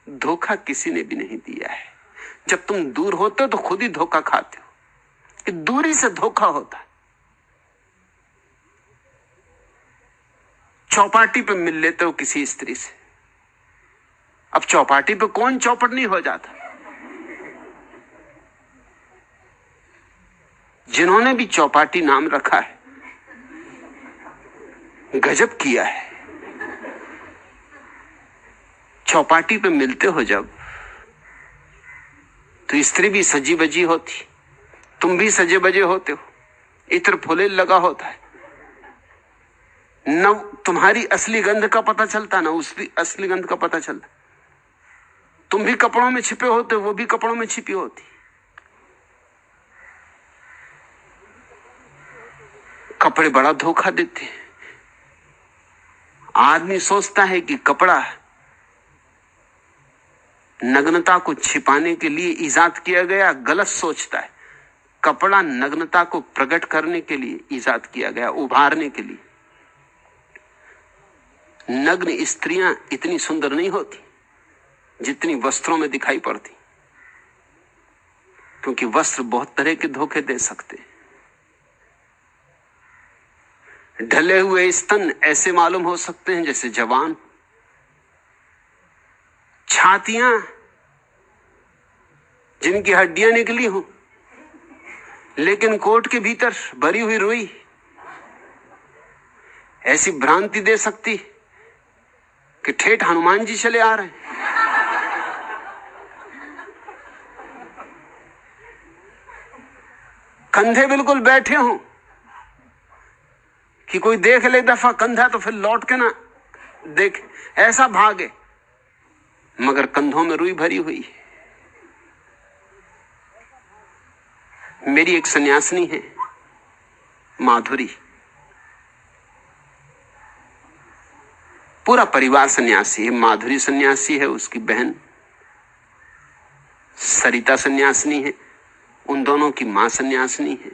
धोखा किसी ने भी नहीं दिया है। जब तुम दूर होते हो तो खुद ही धोखा खाते हो, कि दूरी से धोखा होता है। चौपाटी पे मिल लेते हो किसी स्त्री से, अब चौपाटी पे कौन चौपट नहीं हो जाता। जिन्होंने भी चौपाटी नाम रखा है, गजब किया है। चौपाटी पे मिलते हो जब, तो स्त्री भी सजी बजी होती, तुम भी सजे बजे होते हो, इत्र फुले लगा होता है। न तुम्हारी असली गंध का पता चलता, ना उसकी असली गंध का पता चलता। तुम भी कपड़ों में छिपे होते, वो भी कपड़ों में छिपी होती। कपड़े बड़ा धोखा देते हैं। आदमी सोचता है कि कपड़ा नग्नता को छिपाने के लिए इजाद किया गया, गलत सोचता है। कपड़ा नग्नता को प्रकट करने के लिए इजाद किया गया, उभारने के लिए। नग्न स्त्रियां इतनी सुंदर नहीं होती जितनी वस्त्रों में दिखाई पड़ती, क्योंकि वस्त्र बहुत तरह के धोखे दे सकते हैं। ढले हुए स्तन ऐसे मालूम हो सकते हैं जैसे जवान, छातियां जिनकी हड्डियां निकली हो, लेकिन कोट के भीतर भरी हुई रुई ऐसी भ्रांति दे सकती कि ठेठ हनुमान जी चले आ रहे हैं। कंधे बिल्कुल बैठे हों कि कोई देख ले दफा कंधा तो फिर लौट के ना देख, ऐसा भागे, मगर कंधों में रुई भरी हुई है। मेरी एक सन्यासिनी है, माधुरी, पूरा परिवार सन्यासी है। माधुरी सन्यासी है, उसकी बहन सरिता सन्यासिनी है, उन दोनों की मां सन्यासिनी है।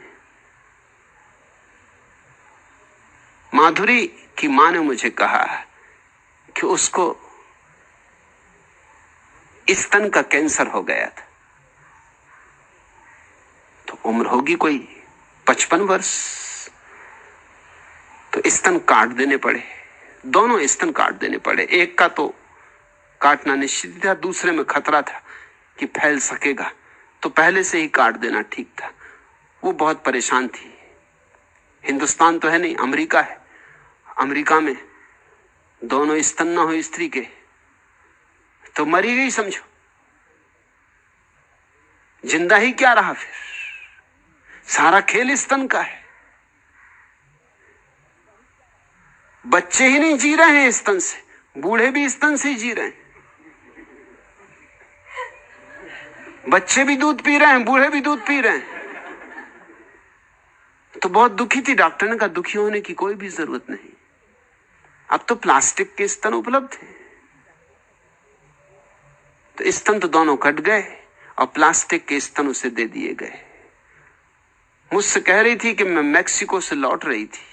माधुरी की मां ने मुझे कहा कि उसको स्तन का कैंसर हो गया था, तो उम्र होगी कोई 55 वर्ष, तो स्तन काट देने पड़े, दोनों स्तन काट देने पड़े। एक का तो काटना निश्चित था, दूसरे में खतरा था कि फैल सकेगा, तो पहले से ही काट देना ठीक था। वो बहुत परेशान थी। हिंदुस्तान तो है नहीं, अमेरिका है। अमेरिका में दोनों स्तन ना हो स्त्री के तो मरी गई समझो, जिंदा ही क्या रहा। फिर सारा खेल स्तन का है। बच्चे ही नहीं जी रहे हैं स्तन से, बूढ़े भी स्तन से ही जी रहे हैं। बच्चे भी दूध पी रहे हैं, बूढ़े भी दूध पी रहे हैं। तो बहुत दुखी थी। डॉक्टर ने कहा दुखी होने की कोई भी जरूरत नहीं, अब तो प्लास्टिक के स्तन उपलब्ध हैं। तो स्तन तो दोनों कट गए और प्लास्टिक के स्तन उसे दे दिए गए। मुझसे कह रही थी कि मैं मैक्सिको से लौट रही थी,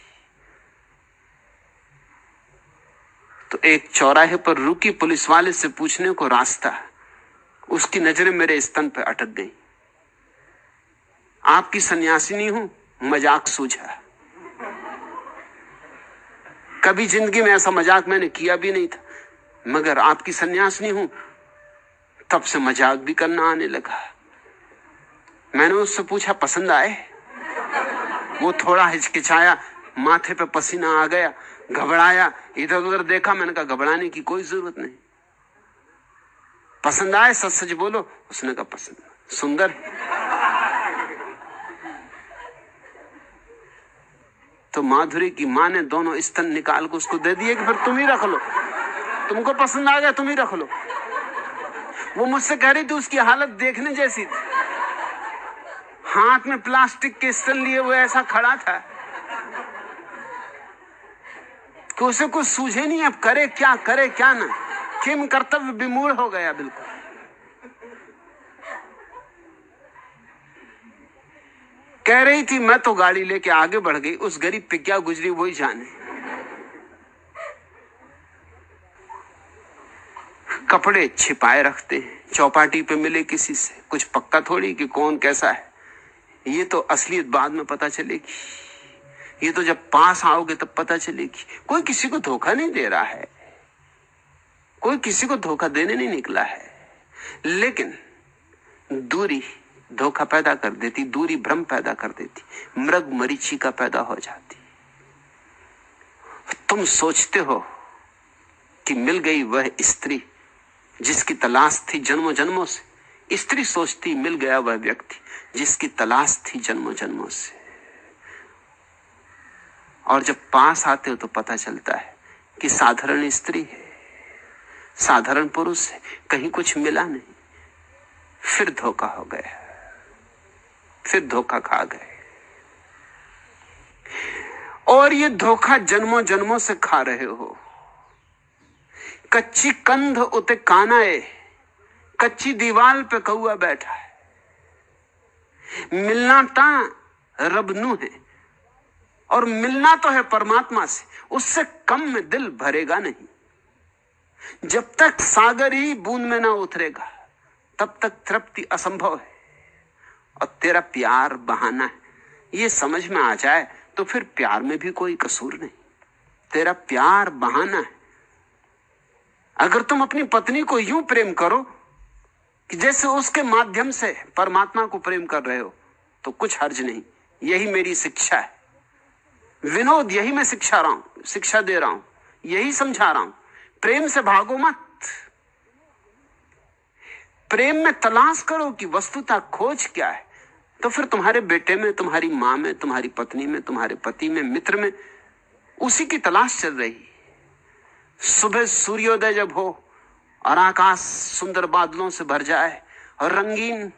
तो एक चौराहे पर रुकी, पुलिस वाले से पूछने को रास्ता, उसकी नजरें मेरे स्तन पर अटक गई। आपकी सन्यासिनी हूं, मजाक सूझा। कभी जिंदगी में ऐसा मजाक मैंने किया भी नहीं था, मगर आपकी सन्यासिनी हूं तब से मजाक भी करना आने लगा। मैंने उससे पूछा पसंद आए? वो थोड़ा हिचकिचाया, माथे पे पसीना आ गया, घबराया, इधर उधर देखा। मैंने कहा घबराने की कोई जरूरत नहीं, पसंद आए? सच सच बोलो। उसने कहा पसंद। सुंदर? तो माधुरी की मां ने दोनों स्तन निकाल के उसको दे दिए कि फिर तुम ही रख लो, तुमको पसंद आ गया तुम ही रख लो। वो मुझसे कह रही थी उसकी हालत देखने जैसी थी, हाथ में प्लास्टिक के स्तन लिए वो ऐसा खड़ा था कि उसे कुछ सूझे नहीं अब करे क्या ना। किम कर्तव्य विमूढ़ हो गया बिल्कुल। कह रही थी मैं तो गाड़ी लेके आगे बढ़ गई, उस गरीब पे क्या गुजरी वही जाने। कपड़े छिपाए रखते हैं, चौपाटी पे मिले किसी से कुछ पक्का थोड़ी कि कौन कैसा है। ये तो असलियत बाद में पता चलेगी, ये तो जब पास आओगे तब पता चलेगी। कोई किसी को धोखा नहीं दे रहा है, कोई किसी को धोखा देने नहीं निकला है, लेकिन दूरी धोखा पैदा कर देती, दूरी भ्रम पैदा कर देती, मृग मरीचिका पैदा हो जाती। तुम सोचते हो कि मिल गई वह स्त्री जिसकी तलाश थी जन्मों जन्मों से। स्त्री सोचती मिल गया वह व्यक्ति जिसकी तलाश थी जन्मों जन्मों से। और जब पास आते हो तो पता चलता है कि साधारण स्त्री है, साधारण पुरुष है, कहीं कुछ मिला नहीं। फिर धोखा हो गया, फिर धोखा खा गए। और ये धोखा जन्मों जन्मों से खा रहे हो। कच्ची कंध उते कानाए, कच्ची दीवाल पे कौआ बैठा है। मिलना ता रब नू है और मिलना तो है परमात्मा से, उससे कम में दिल भरेगा नहीं। जब तक सागर ही बूंद में ना उतरेगा तब तक तृप्ति असंभव है। और तेरा प्यार बहाना है, ये समझ में आ जाए तो फिर प्यार में भी कोई कसूर नहीं। तेरा प्यार बहाना है। अगर तुम अपनी पत्नी को यूं प्रेम करो कि जैसे उसके माध्यम से परमात्मा को प्रेम कर रहे हो तो कुछ हर्ज नहीं। यही मेरी शिक्षा है विनोद, यही मैं शिक्षा दे रहा हूं, यही समझा रहा हूं। प्रेम से भागो मत, प्रेम में तलाश करो कि वस्तुतः खोज क्या है। तो फिर तुम्हारे बेटे में, तुम्हारी मां में, तुम्हारी पत्नी में, तुम्हारे पति में, मित्र में उसी की तलाश चल रही। सुबह सूर्योदय जब हो और आकाश सुंदर बादलों से भर जाए और रंगीन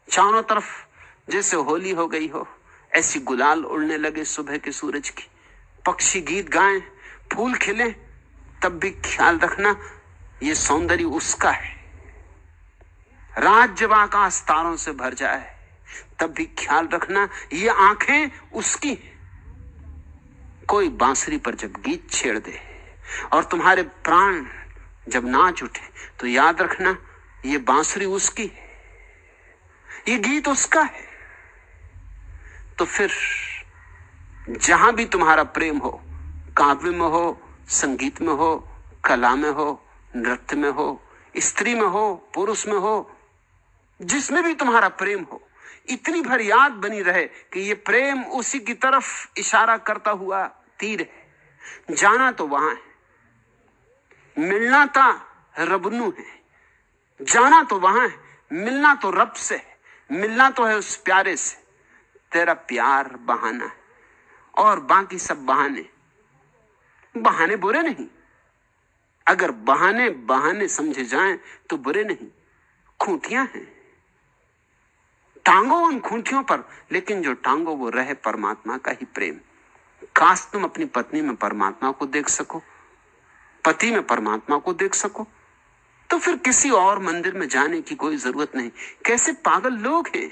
चारों तरफ जैसे होली हो गई हो, ऐसी गुलाल उड़ने लगे सुबह के सूरज की, पक्षी गीत गाएं, फूल खिले, तब भी ख्याल रखना ये सौंदर्य उसका है। रात जब आकाश तारों से भर जाए तब भी ख्याल रखना ये आंखें उसकी। कोई बांसुरी पर जब गीत छेड़ दे और तुम्हारे प्राण जब नाच उठे तो याद रखना ये बांसुरी उसकी है, ये गीत उसका है। तो फिर जहां भी तुम्हारा प्रेम हो, काव्य में हो, संगीत में हो, कला में हो, नृत्य में हो, स्त्री में हो, पुरुष में हो, जिसमें भी तुम्हारा प्रेम हो, इतनी भर याद बनी रहे कि ये प्रेम उसी की तरफ इशारा करता हुआ तीर है। जाना तो वहां है, मिलना ता रबनू है। जाना तो वहां है, मिलना तो रब से है, मिलना तो है उस प्यारे से। तेरा प्यार बहाना है और बाकी सब बहाने। बहाने बुरे नहीं, अगर बहाने बहाने समझे जाएं तो बुरे नहीं। खूंटियां हैं, टांगो उन खूंटियों पर, लेकिन जो टांगो वो रहे परमात्मा का ही प्रेम। काश तुम अपनी पत्नी में परमात्मा को देख सको, पति में परमात्मा को देख सको, तो फिर किसी और मंदिर में जाने की कोई जरूरत नहीं। कैसे पागल लोग हैं,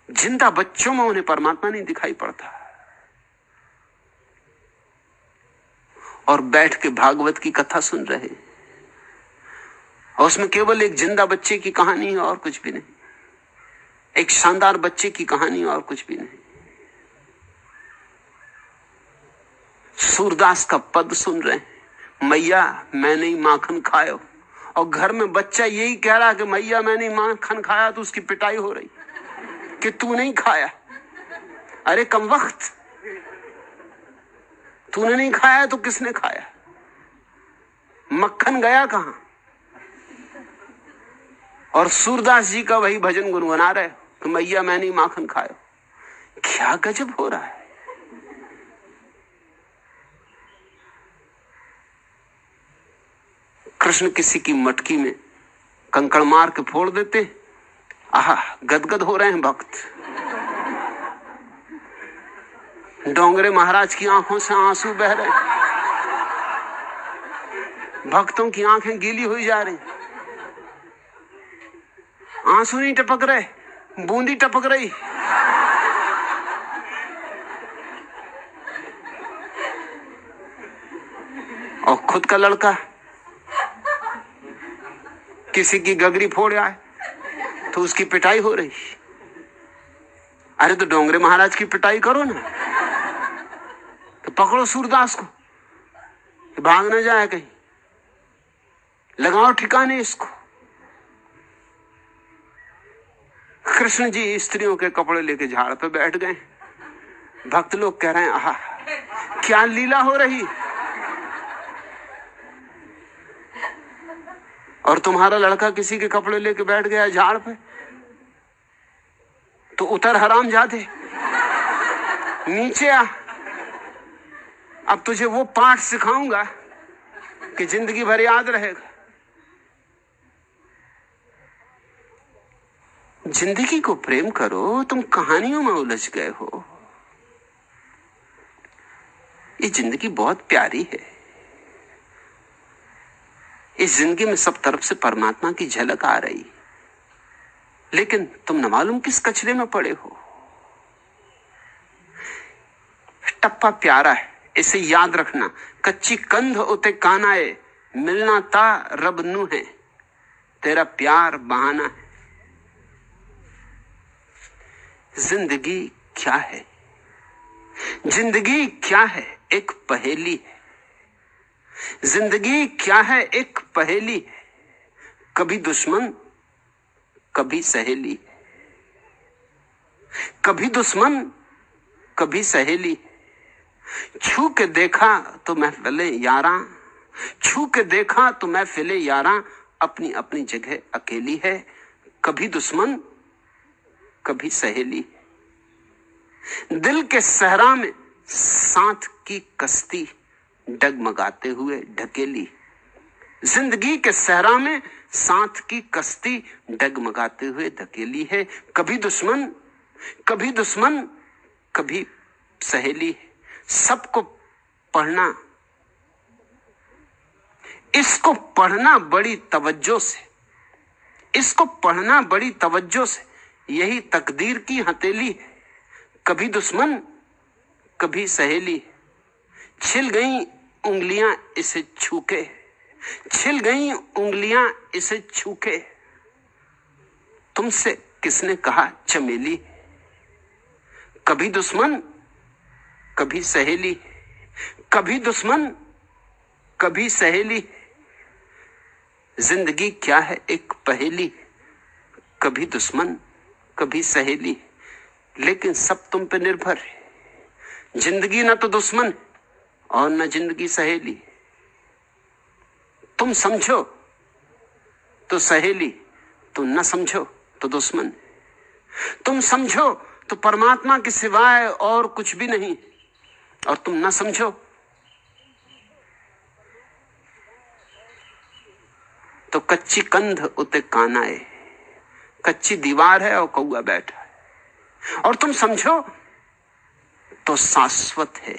जिंदा बच्चों में उन्हें परमात्मा नहीं दिखाई पड़ता और बैठ के भागवत की कथा सुन रहे हैं और उसमें केवल एक जिंदा बच्चे की कहानी है और कुछ भी नहीं, एक शानदार बच्चे की कहानी और कुछ भी नहीं। सूरदास का पद सुन रहे हैं, मैया मैं नहीं माखन खायो, और घर में बच्चा यही कह रहा कि मैया मैं नहीं माखन खाया, तो उसकी पिटाई हो रही कि तू नहीं खाया। अरे कम वक्त, तूने नहीं खाया तो किसने खाया? मक्खन गया कहां? और सूरदास जी का वही भजन गुनगुना रहे कि मैया मैं नहीं माखन खायो। क्या गजब हो रहा है। कृष्ण किसी की मटकी में कंकड़ मार के फोड़ देते, आहा गदगद हो रहे हैं भक्त। डोंगरे महाराज की आंखों से आंसू बह रहे हैं, भक्तों की आंखें गीली हुई जा रही। आंसू नहीं टपक रहे, बूंदी टपक रही। और खुद का लड़का किसी की गगरी फोड़ आए तो उसकी पिटाई हो रही। अरे तो डोंगरे महाराज की पिटाई करो ना, तो पकड़ो सूरदास को, भाग ना जाए कहीं, लगाओ ठिकाने इसको। कृष्ण जी स्त्रियों के कपड़े लेके झाड़ पे बैठ गए। भक्त लोग कह रहे हैं आहा क्या लीला हो रही। और तुम्हारा लड़का किसी के कपड़े लेके बैठ गया झाड़ पे, तो उतर हराम जादे, नीचे आ। अब तुझे वो पाठ सिखाऊंगा कि जिंदगी भर याद रहेगा। जिंदगी को प्रेम करो, तुम कहानियों में उलझ गए हो। ये जिंदगी बहुत प्यारी है। इस जिंदगी में सब तरफ से परमात्मा की झलक आ रही, लेकिन तुम न मालूम किस कचरे में पड़े हो। टप्पा प्यारा है, इसे याद रखना। कच्ची कंध उते कानाए, मिलना ता रब नू है, तेरा प्यार बहाना है। जिंदगी क्या है? जिंदगी क्या है? एक पहेली है। जिंदगी क्या है? एक पहेली है। कभी दुश्मन कभी सहेली, कभी दुश्मन कभी सहेली। छू के देखा तो महफिले यारा, छू के देखा तो महफिले यारा, अपनी अपनी जगह अकेली है। कभी दुश्मन कभी सहेली। दिल के सहरा में साथ की कश्ती, डगमगाते हुए ढकेली। जिंदगी के सहरा में साथ की कश्ती, डगमगाते हुए धकेली है। कभी दुश्मन कभी सहेली। सबको पढ़ना, इसको पढ़ना बड़ी तवज्जो से, इसको पढ़ना बड़ी तवज्जो से, यही तकदीर की हथेली है। कभी दुश्मन कभी सहेली। छिल गई उंगलियां इसे छूके, छिल गई उंगलियां इसे छूके। तुमसे किसने कहा चमेली? कभी दुश्मन कभी सहेली, कभी दुश्मन कभी सहेली। जिंदगी क्या है? एक पहेली। कभी दुश्मन कभी सहेली, लेकिन सब तुम पे निर्भर है। जिंदगी ना तो दुश्मन और ना जिंदगी सहेली। तुम समझो तो सहेली, तुम न समझो तो दुश्मन। तुम समझो तो परमात्मा के सिवाय और कुछ भी नहीं, और तुम न समझो तो कच्ची कंध उते कानाए। कच्ची दीवार है और कौआ बैठा है। और तुम समझो तो शाश्वत है,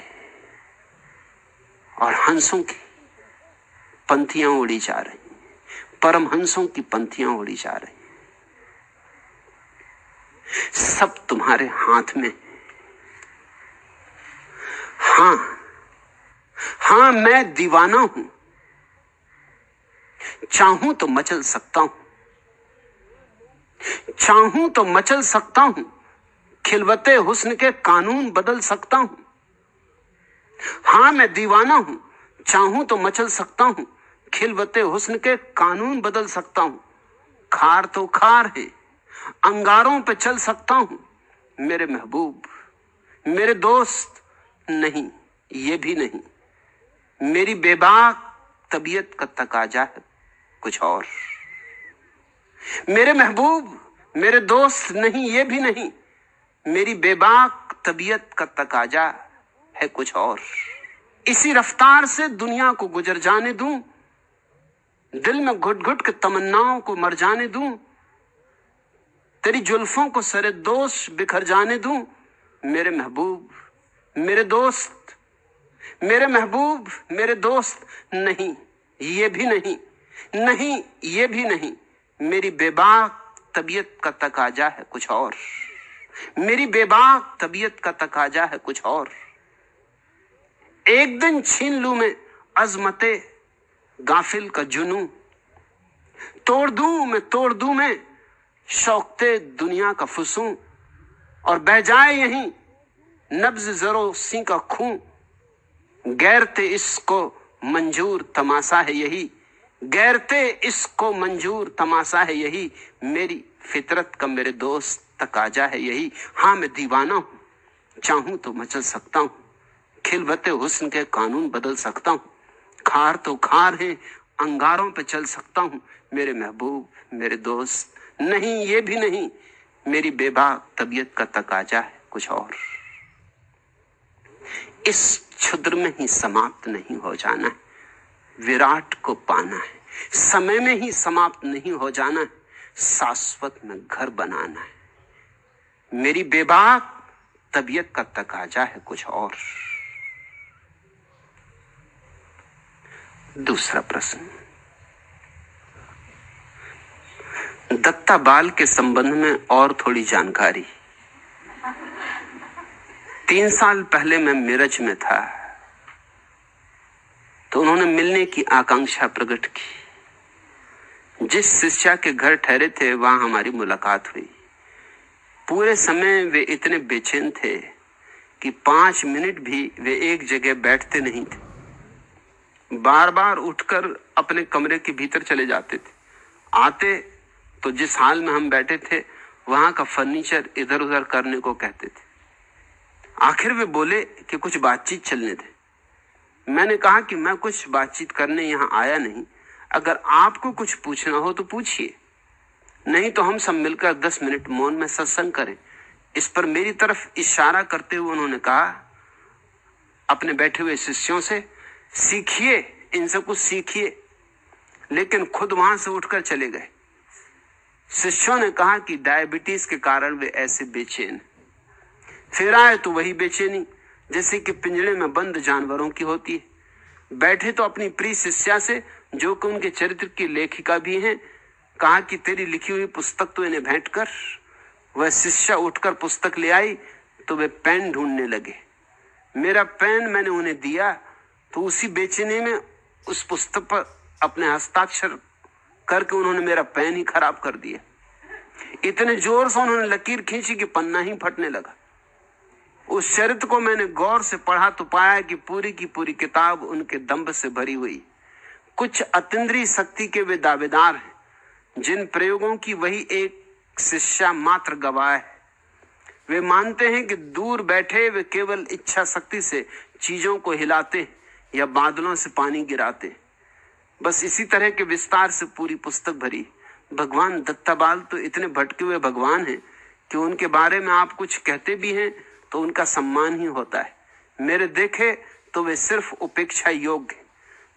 और हंसों की पंथियां उड़ी जा रही, परम हंसों की पंथियां उड़ी जा रही। सब तुम्हारे हाथ में। हां मैं दीवाना हूं, चाहूं तो मचल सकता हूं, चाहूं तो मचल सकता हूं। खिलवते हुस्न के कानून बदल सकता हूं। हाँ मैं दीवाना हूं, चाहूं तो मचल सकता हूं, खिलवते हुस्न के कानून बदल सकता हूं। खार तो खार है, अंगारों पे चल सकता हूं, मेरे महबूब, मेरे दोस्त। नहीं, ये भी नहीं, मेरी बेबाक तबीयत का तकाजा है कुछ और। मेरे महबूब, मेरे दोस्त। नहीं, ये भी नहीं, मेरी बेबाक तबीयत का तकाजा है कुछ और। इसी रफ्तार से दुनिया को गुजर जाने दूं, दिल में घुट घुट के तमन्नाओं को मर जाने दूं, तेरी जुल्फों को सरे दोष बिखर जाने दूं, मेरे महबूब, मेरे दोस्त। मेरे महबूब, मेरे दोस्त। नहीं, ये भी नहीं, नहीं, ये भी नहीं, मेरी बेबाक तबीयत का तकाजा है कुछ और। मेरी बेबाक तबीयत का तकाजा है कुछ और। एक दिन छीन लूं मैं अजमते गाफिल का जुनू, तोड़ दूं मैं शौकते दुनिया का फुसूं, और बह जाए यहीं नब्ज जरो सी का खूं। गैरते इसको मंजूर तमाशा है यही, गैरते इसको मंजूर तमाशा है यही, मेरी फितरत का मेरे दोस्त तकाजा है यही। हाँ मैं दीवाना हूं, चाहूं तो मचल सकता हूं, खिलवते हुस्न के कानून बदल सकता हूं। खार तो खार है, अंगारों पे चल सकता हूं, मेरे महबूब, मेरे दोस्त। नहीं, ये भी नहीं, मेरी बेबाक तबीयत का तकाजा है कुछ और। इस क्षुद्र में ही समाप्त नहीं हो जाना है, विराट को पाना है। समय में ही समाप्त नहीं हो जाना है, शाश्वत में घर बनाना है। मेरी बेबाक तबीयत का तकाजा है कुछ और। दूसरा प्रश्न, दत्ता बाल के संबंध में और थोड़ी जानकारी। 3 साल पहले मैं मिरज में था तो उन्होंने मिलने की आकांक्षा प्रकट की। जिस शिष्या के घर ठहरे थे वहां हमारी मुलाकात हुई। पूरे समय वे इतने बेचैन थे कि 5 मिनट भी वे एक जगह बैठते नहीं थे। बार बार उठकर अपने कमरे के भीतर चले जाते थे। आते तो जिस हाल में हम बैठे थे वहां का फर्नीचर इधर उधर करने को कहते थे। आखिर वे बोले कि कुछ बातचीत चलने दे। मैंने कहा कि मैं कुछ बातचीत करने यहां आया नहीं, अगर आपको कुछ पूछना हो तो पूछिए, नहीं तो हम सब मिलकर 10 मिनट मौन में सत्संग करें। इस पर मेरी तरफ इशारा करते हुए उन्होंने कहा अपने बैठे हुए शिष्यों से, सीखिए, इनसे कुछ सीखिए। लेकिन खुद वहां से उठकर चले गए। शिष्यों ने कहा कि डायबिटीज के कारण वे ऐसे बेचैन। फिर आए तो वही बेचैनी जैसे कि पिंजरे में बंद जानवरों की होती है। बैठे तो अपनी प्रिय शिष्या से, जो कि उनके चरित्र की लेखिका भी हैं, कहा कि तेरी लिखी हुई पुस्तक तो इन्हें भेंट कर। वह शिष्या उठकर पुस्तक ले आई तो वे पेन ढूंढने लगे। मेरा पेन मैंने उन्हें दिया तो उसी बेचैनी में उस पुस्तक पर अपने हस्ताक्षर करके उन्होंने मेरा पेन ही खराब कर दिया। इतने जोर से उन्होंने लकीर खींची कि पन्ना ही फटने लगा। उस चरित्र को मैंने गौर से पढ़ा तो पाया कि पूरी की पूरी किताब उनके दंभ से भरी हुई। कुछ अतीन्द्रिय शक्ति के वे दावेदार हैं, जिन प्रयोगों की वही एक शिष्या मात्र गवाह है। वे मानते हैं कि दूर बैठे वे केवल इच्छा शक्ति से चीजों को हिलाते या बादलों से पानी गिराते। बस इसी तरह के विस्तार से पूरी पुस्तक भरी। भगवान दत्ताबाल तो इतने भटके हुए भगवान हैं कि उनके बारे में आप कुछ कहते भी हैं तो उनका सम्मान ही होता है। मेरे देखे तो वे सिर्फ उपेक्षा योग्य।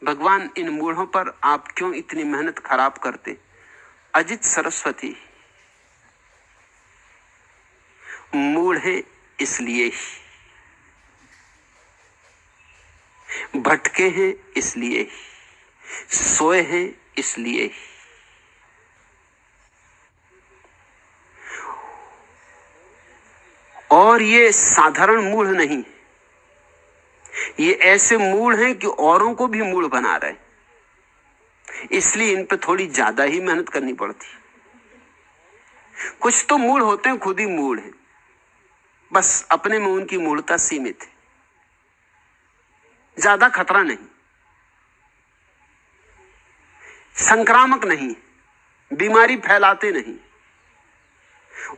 भगवान, इन मूढ़ों पर आप क्यों इतनी मेहनत खराब करते? अजित सरस्वती, मूढ़ हैं इसलिए ही, भटके हैं इसलिए ही, सोए हैं इसलिए ही। और ये साधारण मूढ़ नहीं, ये ऐसे मूढ़ हैं कि औरों को भी मूढ़ बना रहे। इसलिए इन पे थोड़ी ज्यादा ही मेहनत करनी पड़ती। कुछ तो मूढ़ होते हैं, खुद ही मूढ़ हैं, बस अपने में उनकी मूढ़ता सीमित है। ज्यादा खतरा नहीं, संक्रामक नहीं, बीमारी फैलाते नहीं,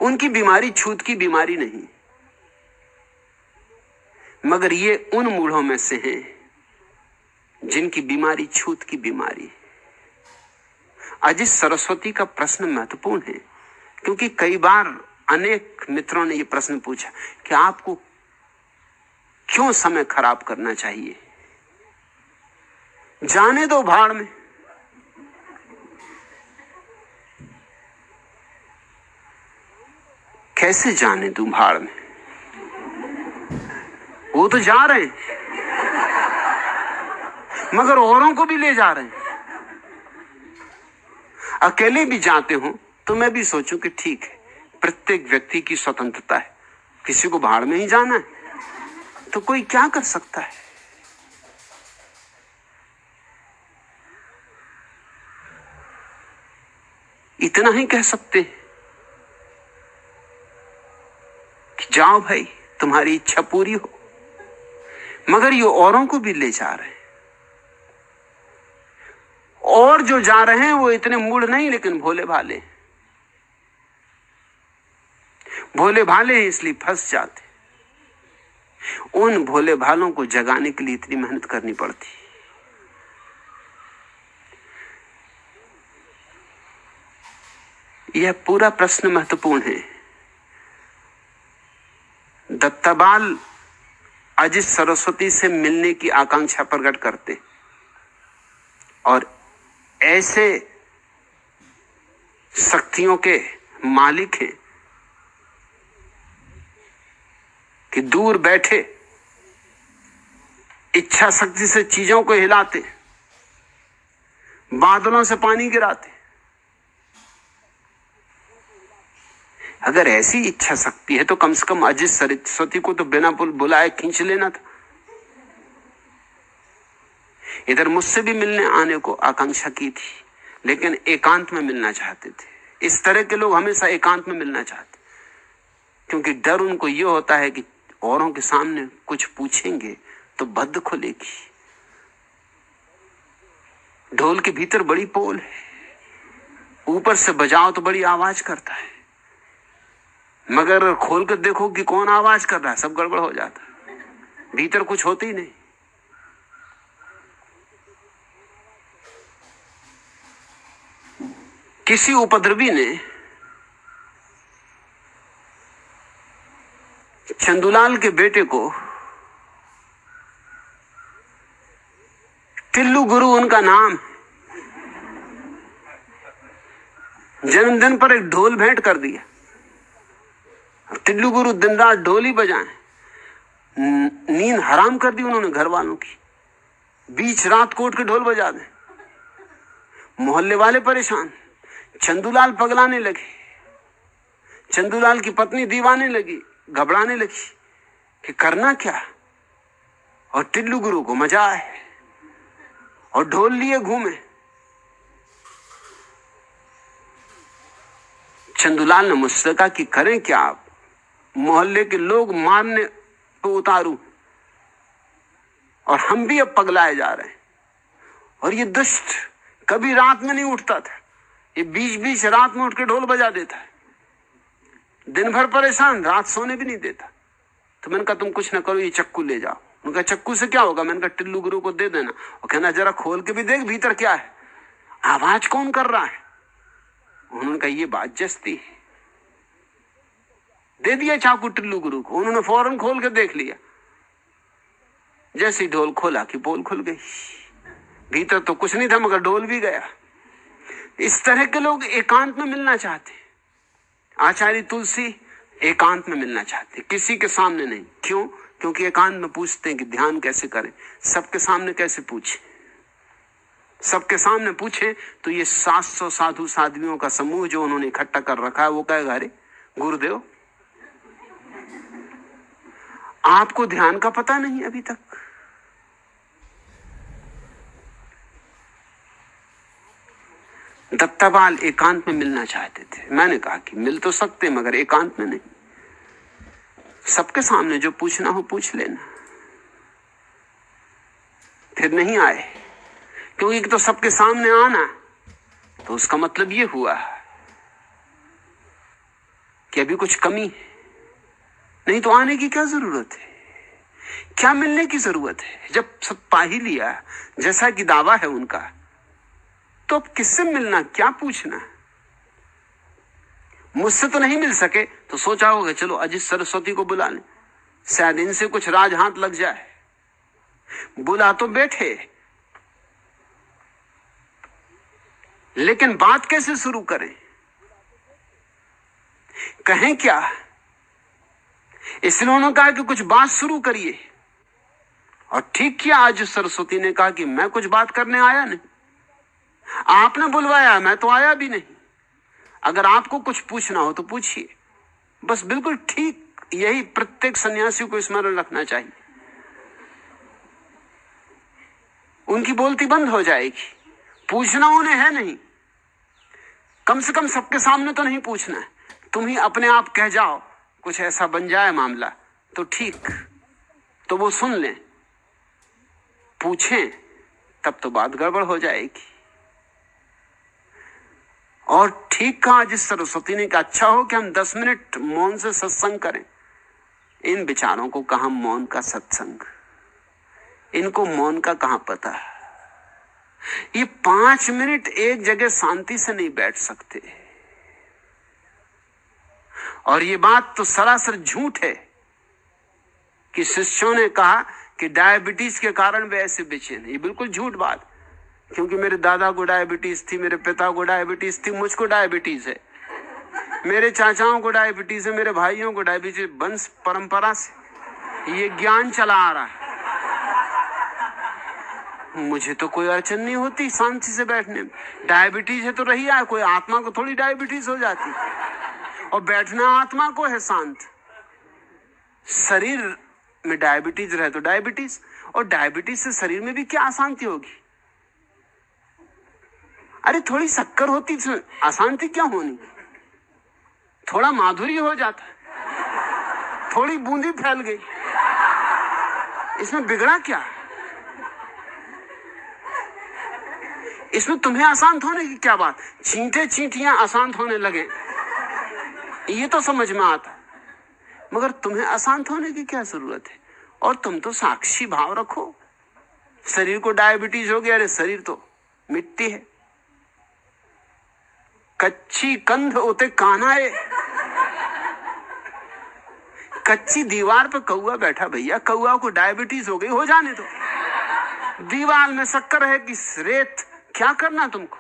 उनकी बीमारी छूत की बीमारी नहीं। मगर ये उन मूढ़ों में से हैं जिनकी बीमारी छूत की बीमारी है। अजित सरस्वती का प्रश्न महत्वपूर्ण है, क्योंकि कई बार अनेक मित्रों ने यह प्रश्न पूछा कि आपको क्यों समय खराब करना चाहिए, जाने दो भाड़ में। कैसे जाने दूं भाड़ में? वो तो जा रहे हैं, मगर औरों को भी ले जा रहे हैं। अकेले भी जाते हो तो मैं भी सोचूं कि ठीक है, प्रत्येक व्यक्ति की स्वतंत्रता है, किसी को भाड़ में ही जाना है तो कोई क्या कर सकता है। इतना ही कह सकते हैं कि जाओ भाई, तुम्हारी इच्छा पूरी हो। मगर ये औरों को भी ले जा रहे हैं, और जो जा रहे हैं वो इतने मूढ़ नहीं, लेकिन भोले भाले। भोले भाले हैं इसलिए फंस जाते। उन भोले भालों को जगाने के लिए इतनी मेहनत करनी पड़ती। यह पूरा प्रश्न महत्वपूर्ण है। दत्ताबाल अजित सरस्वती से मिलने की आकांक्षा प्रकट करते और ऐसे शक्तियों के मालिक हैं कि दूर बैठे इच्छा शक्ति से चीजों को हिलाते, बादलों से पानी गिराते। अगर ऐसी इच्छा शक्ति है तो कम से कम अजित सरस्वती को तो बिना बुलाए खींच लेना था। इधर मुझसे भी मिलने आने को आकांक्षा की थी, लेकिन एकांत में मिलना चाहते थे। इस तरह के लोग हमेशा एकांत में मिलना चाहते, क्योंकि डर उनको यह होता है कि औरों के सामने कुछ पूछेंगे तो बद्द खुलेगी। ढोल के भीतर बड़ी पोल है, ऊपर से बजाओ तो बड़ी आवाज करता है, मगर खोल कर देखो कि कौन आवाज कर रहा है, सब गड़बड़ हो जाता है, भीतर कुछ होती ही नहीं। किसी उपद्रवी ने चंदूलाल के बेटे को, टिल्लू गुरु उनका नाम, जन्मदिन पर एक ढोल भेंट कर दिया। टिल्लू गुरु दिन रात ढोल ही बजाएं, नींद हराम कर दी उन्होंने घर वालों की। बीच रात कोट के ढोल बजा दें, मोहल्ले वाले परेशान, चंदूलाल पगलाने लगे, चंदूलाल की पत्नी दीवाने लगी, घबराने लगी कि करना क्या। और टिल्लू गुरु को मजा आए और ढोल लिए घूमे। चंदूलाल ने मुझसे कहा कि करें क्या, आप मोहल्ले के लोग मारने तो उतारू और हम भी अब पगलाए जा रहे हैं। और ये दुष्ट कभी रात में नहीं उठता था, ये बीच बीच रात में उठ के ढोल बजा देता है, दिन भर परेशान, रात सोने भी नहीं देता। तो मैंने कहा तुम कुछ ना करो, ये चक्कू ले जाओ। उन्होंने कहा चक्कू से क्या होगा? मैंने कहा टिल्लू गुरु को दे देना और कहना जरा खोल के भी देख भीतर क्या है, आवाज कौन कर रहा है। उन्होंने कहा ये बात जस्ती है। दे दिया चाकू टिल्लू गुरु को, उन्होंने फौरन खोल के देख लिया। जैसे ढोल खोला कि पोल खुल गई, भीतर तो कुछ नहीं था मगर ढोल भी गया। इस तरह के लोग एकांत में मिलना चाहते। आचार्य तुलसी एकांत में मिलना चाहते, किसी के सामने नहीं। क्यों? क्योंकि एकांत में पूछते हैं कि ध्यान कैसे करें, सबके सामने कैसे पूछें। सबके सामने पूछे तो ये 700 साधु साध्वियों का समूह जो उन्होंने इकट्ठा कर रखा है वो कहेगा अरे गुरुदेव आपको ध्यान का पता नहीं अभी तक। दत्ताबाल एकांत में मिलना चाहते थे। मैंने कहा कि मिल तो सकते मगर एकांत में नहीं। सबके सामने जो पूछना हो पूछ लेना। फिर नहीं आए, क्योंकि तो सबके सामने आना, तो उसका मतलब ये हुआ कि अभी कुछ कमी है। नहीं तो आने की क्या जरूरत है, क्या मिलने की जरूरत है? जब सब पा ही लिया जैसा कि दावा है उनका, तो अब किससे मिलना, क्या पूछना? मुझसे तो नहीं मिल सके तो सोचा होगा चलो अजित सरस्वती को बुला लें, शायद इनसे कुछ राज हाथ लग जाए। बुला तो बैठे, लेकिन बात कैसे शुरू करें, कहें क्या? इसलिए उन्होंने कहा कि कुछ बात शुरू करिए, और ठीक किया। आज सरस्वती ने कहा कि मैं कुछ बात करने आया नहीं, आपने बुलवाया, मैं तो आया भी नहीं। अगर आपको कुछ पूछना हो तो पूछिए। बस बिल्कुल ठीक यही प्रत्येक सन्यासी को स्मरण रखना चाहिए। उनकी बोलती बंद हो जाएगी। पूछना उन्हें है नहीं, कम से कम सबके सामने तो नहीं पूछना है। तुम ही अपने आप कह जाओ, कुछ ऐसा बन जाए मामला तो ठीक, तो वो सुन लें। पूछें तब तो बात गड़बड़ हो जाएगी। और ठीक कहा जिस सरस्वती ने कहा, अच्छा हो कि हम 10 मिनट मौन से सत्संग करें। इन विचारों को कहां मौन का सत्संग, इनको मौन का कहां पता। ये 5 मिनट एक जगह शांति से नहीं बैठ सकते। और ये बात तो सरासर झूठ है कि शिष्यों ने कहा कि डायबिटीज के कारण वे ऐसे बेचैन। ये बिल्कुल झूठ बात, क्योंकि मेरे दादा को डायबिटीज थी, मेरे पिता को डायबिटीज थी, मुझको डायबिटीज है, मेरे चाचाओं को डायबिटीज है, मेरे भाइयों को डायबिटीज। वंश परंपरा से ये ज्ञान चला आ रहा है। मुझे तो कोई अड़चन नहीं होती शांति से बैठने में। डायबिटीज है तो रही है, कोई आत्मा को थोड़ी डायबिटीज हो जाती, और बैठना आत्मा को है शांत। शरीर में डायबिटीज रहे तो डायबिटीज, और डायबिटीज से शरीर में भी क्या अशांति होगी? अरे थोड़ी शक्कर होती तो अशांति क्या होनी, थोड़ा माधुरी हो जाता, थोड़ी बूंदी फैल गई, इसमें बिगड़ा क्या? इसमें तुम्हें अशांत होने की क्या बात? चींटे चींटियां अशांत होने लगे ये तो समझ में आता, मगर तुम्हें अशांत होने की क्या जरूरत है? और तुम तो साक्षी भाव रखो। शरीर को डायबिटीज हो गया, अरे शरीर तो मिट्टी है, कच्ची कंध उते कानाए। कच्ची दीवार पर कौआ बैठा, भैया कौआ को डायबिटीज हो गई, हो जाने दो। दीवार में शक्कर है कि रेत, क्या करना तुमको?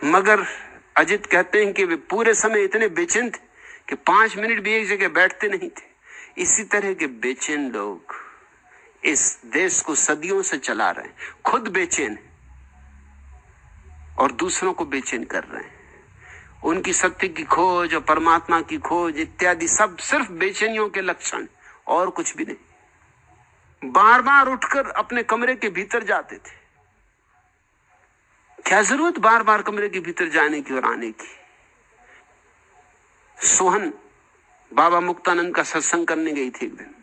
मगर अजित कहते हैं कि वे पूरे समय इतने बेचैन थे कि 5 मिनट भी एक जगह बैठते नहीं थे। इसी तरह के बेचैन लोग इस देश को सदियों से चला रहे हैं, खुद बेचैन हैं और दूसरों को बेचैन कर रहे हैं। उनकी सत्य की खोज और परमात्मा की खोज इत्यादि सब सिर्फ बेचैनियों के लक्षण, और कुछ भी नहीं। बार बार उठकर अपने कमरे के भीतर जाते थे। क्या जरूरत बार बार कमरे के भीतर जाने की और आने की? सोहन बाबा मुक्तानंद का सत्संग करने गई थी एक दिन।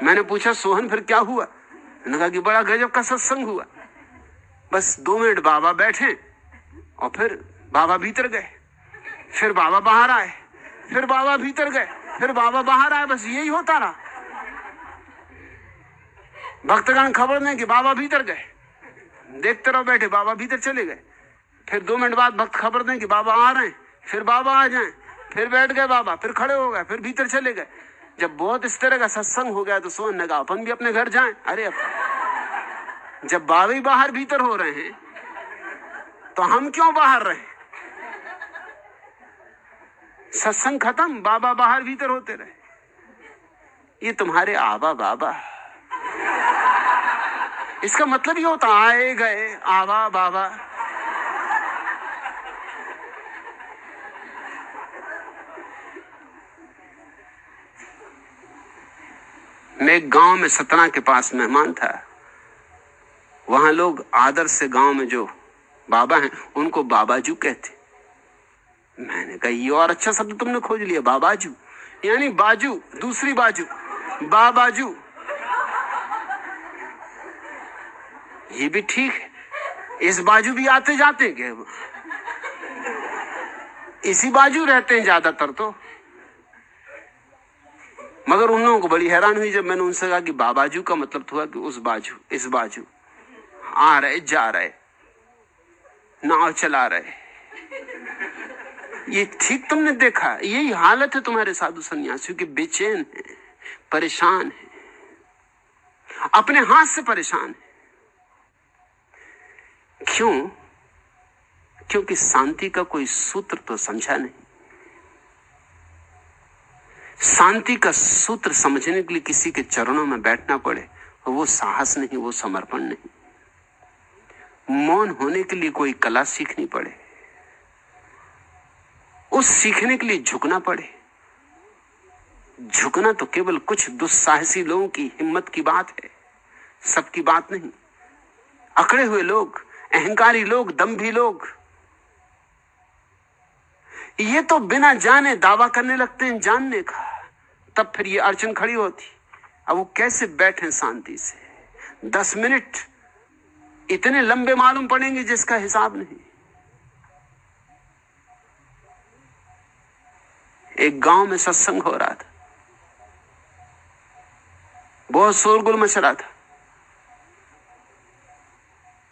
मैंने पूछा, सोहन फिर क्या हुआ? मैंने कहा कि बड़ा गजब का सत्संग हुआ। बस 2 मिनट बाबा बैठे और फिर बाबा भीतर गए, फिर बाबा बाहर आए, फिर बाबा भीतर गए, फिर बाबा बाहर आए। बस यही होता रहा। भक्तगण खबर नहीं कि बाबा भीतर गए, देखते रहो बैठे, बाबा भीतर चले गए। फिर 2 मिनट बाद भक्त खबर नहीं कि बाबा आ रहे हैं, फिर बाबा आ जाएं, फिर बैठ गए बाबा, फिर खड़े हो गए, फिर भीतर चले गए। जब बहुत इस तरह का सत्संग हो गया तो सोहन ने कहा अपन भी अपने घर जाएं। अरे जब बाबा ही बाहर भीतर हो रहे हैं तो हम क्यों बाहर रहे? सत्संग खत्म, बाबा बाहर भीतर होते रहे। ये तुम्हारे आबा बाबा, इसका मतलब ये होता आए गए आबा बाबा। मैं एक गांव में सतना के पास मेहमान था। वहां लोग आदर से गांव में जो बाबा हैं उनको बाबाजू कहते। मैंने कहा ये और अच्छा शब्द तुमने खोज लिया, बाबाजू। यानी बाजू, दूसरी बाजू, बाजू, ये भी ठीक है। इस बाजू भी आते जाते हैं, इसी बाजू रहते हैं ज्यादातर तो। मगर उन लोगों को बड़ी हैरान हुई जब मैंने उनसे कहा कि बाजू का मतलब हुआ कि उस बाजू, इस बाजू आ रहे, जा रहे, नाव चला रहे। ये ठीक तुमने देखा? यही हालत है तुम्हारे साधु सन्यासियों की, बेचैन है, परेशान है, अपने हाथ से परेशान है। क्यों? क्योंकि शांति का कोई सूत्र तो समझा नहीं। शांति का सूत्र समझने के लिए किसी के चरणों में बैठना पड़े, वो साहस नहीं, वो समर्पण नहीं। मौन होने के लिए कोई कला सीखनी पड़े, उस सीखने के लिए झुकना पड़े। झुकना तो केवल कुछ दुस्साहसी लोगों की हिम्मत की बात है, सबकी बात नहीं। अकड़े हुए लोग, अहंकारी लोग, दंभी लोग, ये तो बिना जाने दावा करने लगते हैं जानने का। तब फिर ये अड़चन खड़ी होती, अब वो कैसे बैठे शांति से? 10 मिनट इतने लंबे मालूम पड़ेंगे जिसका हिसाब नहीं। एक गांव में सत्संग हो रहा था, बहुत शोरगुल मच रहा था।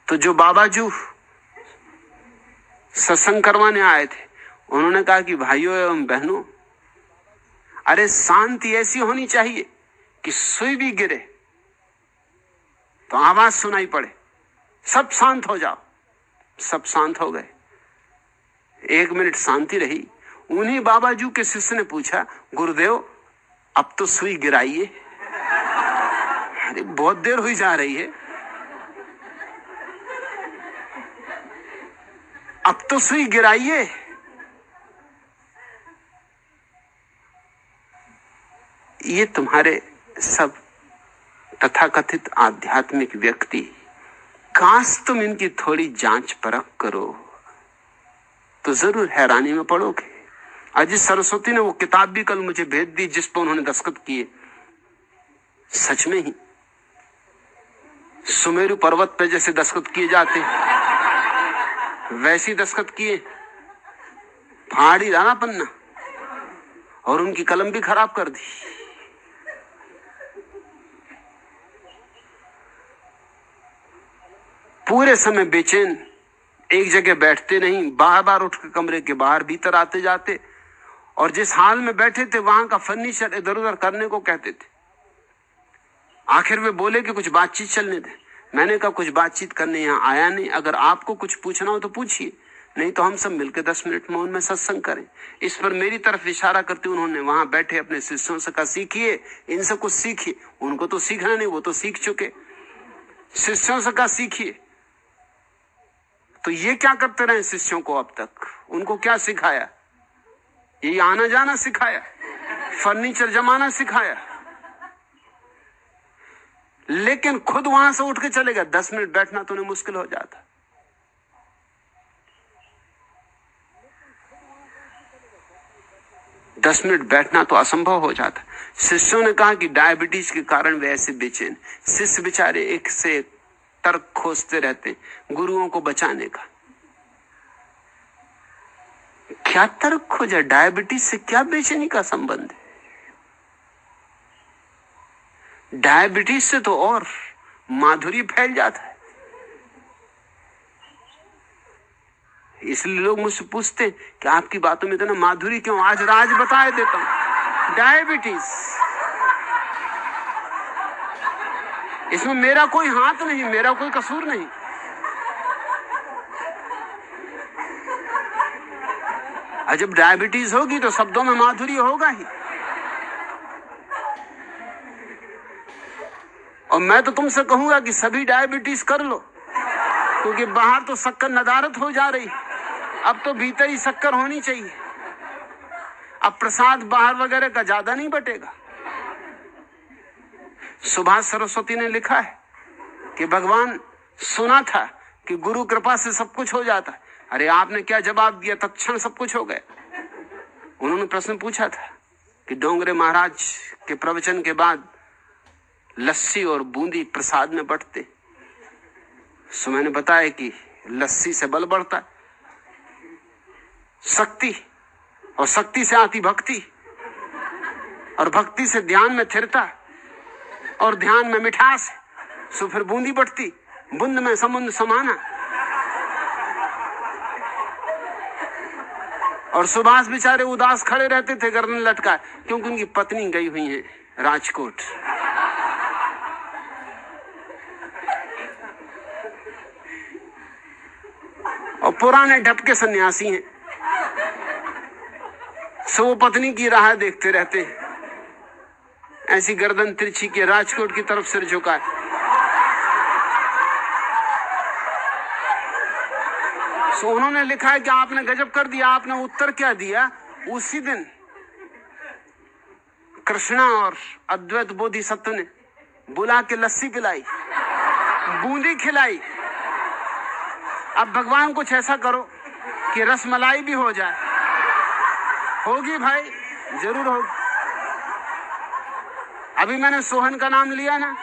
तो जो बाबाजू सत्संग करवाने आए थे, उन्होंने कहा कि भाइयों एवं बहनों, अरे शांति ऐसी होनी चाहिए कि सुई भी गिरे तो आवाज सुनाई पड़े, सब शांत हो जाओ। सब शांत हो गए। 1 मिनट शांति रही। उन्हीं बाबाजू के शिष्य ने पूछा, गुरुदेव अब तो सुई गिराइए। अरे बहुत देर हुई जा रही है, अब तो सुई गिराइए। ये तुम्हारे सब तथाकथित आध्यात्मिक व्यक्ति, काश तुम इनकी थोड़ी जांच परख करो तो जरूर हैरानी में पड़ोगे। अजी सरस्वती ने वो किताब भी कल मुझे भेज दी जिस पर उन्होंने दस्तखत किए। सच में ही सुमेरु पर्वत पे जैसे दस्तखत किए जाते वैसी दस्तखत किए, फाड़ी लाना पन्ना, और उनकी कलम भी खराब कर दी। पूरे समय बेचैन, एक जगह बैठते नहीं, बार बार उठकर कमरे के बाहर भीतर आते जाते, और जिस हाल में बैठे थे वहां का फर्नीचर इधर उधर करने को कहते थे। आखिर वे बोले कि कुछ बातचीत चलने दे। मैंने कहा कुछ बातचीत करने यहां आया नहीं, अगर आपको कुछ पूछना हो तो पूछिए, नहीं तो हम सब मिलकर 10 मिनट मौन में सत्संग करें। इस पर मेरी तरफ इशारा करते उन्होंने वहां बैठे अपने शिष्यों से कहा, सीखिए, इनसे कुछ सीखिए। उनको तो सीखना नहीं, वो तो सीख चुके। शिष्यों से कहा सीखिए। तो ये क्या करते रहे शिष्यों को? अब तक उनको क्या सिखाया? ये आना जाना सिखाया, फर्नीचर जमाना सिखाया, लेकिन खुद वहां से उठ के चले गए। 10 मिनट बैठना तो उन्हें मुश्किल हो जाता। दस मिनट बैठना तो असंभव हो जाता। शिष्यों ने कहा कि डायबिटीज के कारण वे ऐसे बेचैन। शिष्य बेचारे एक से एक तर्क खोजते रहते गुरुओं को बचाने का। क्या तर्क खोजा? डायबिटीज से क्या बेचैनी का संबंध है? डायबिटीज से तो और माधुरी फैल जाता है। इसलिए लोग मुझसे पूछते हैं कि आपकी बातों में इतना माधुरी क्यों? आज राज बताए देता हूं। डायबिटीज, इसमें मेरा कोई हाथ नहीं, मेरा कोई कसूर नहीं। और जब डायबिटीज होगी तो शब्दों में माधुरी होगा ही। और मैं तो तुमसे कहूंगा कि सभी डायबिटीज कर लो, क्योंकि बाहर तो शक्कर नदारत हो जा रही, अब तो भीतर ही शक्कर होनी चाहिए। अब प्रसाद बाहर वगैरह का ज्यादा नहीं बटेगा। सुभाष सरस्वती ने लिखा है कि भगवान सुना था कि गुरु कृपा से सब कुछ हो जाता है। अरे आपने क्या जवाब दिया? तत्क्षण सब कुछ हो गया। उन्होंने प्रश्न पूछा था कि डोंगरे महाराज के प्रवचन के बाद लस्सी और बूंदी प्रसाद में बंटते। सो मैंने बताया कि लस्सी से बल बढ़ता है, शक्ति, और शक्ति से आती भक्ति, और भक्ति से ध्यान में स्थिरता, और ध्यान में मिठास। सो फिर बूंदी बढ़ती, बूंद में समुद्र समाना। और सुभाष बेचारे उदास खड़े रहते थे गर्दन लटका, क्योंकि उनकी पत्नी गई हुई है राजकोट। और पुराने ढपके सन्यासी हैं, सो वो पत्नी की राह देखते रहते हैं, ऐसी गर्दन तिरछी के राजकोट की तरफ सिर झुकाए। सो उन्होंने लिखा है कि आपने गजब कर दिया। आपने उत्तर क्या दिया? उसी दिन कृष्णा और अद्वैत बोधिसत्व ने बुला के लस्सी पिलाई, बूंदी खिलाई। अब भगवान कुछ ऐसा करो कि रसमलाई भी हो जाए। होगी भाई, जरूर होगी। अभी मैंने सोहन का नाम लिया ना,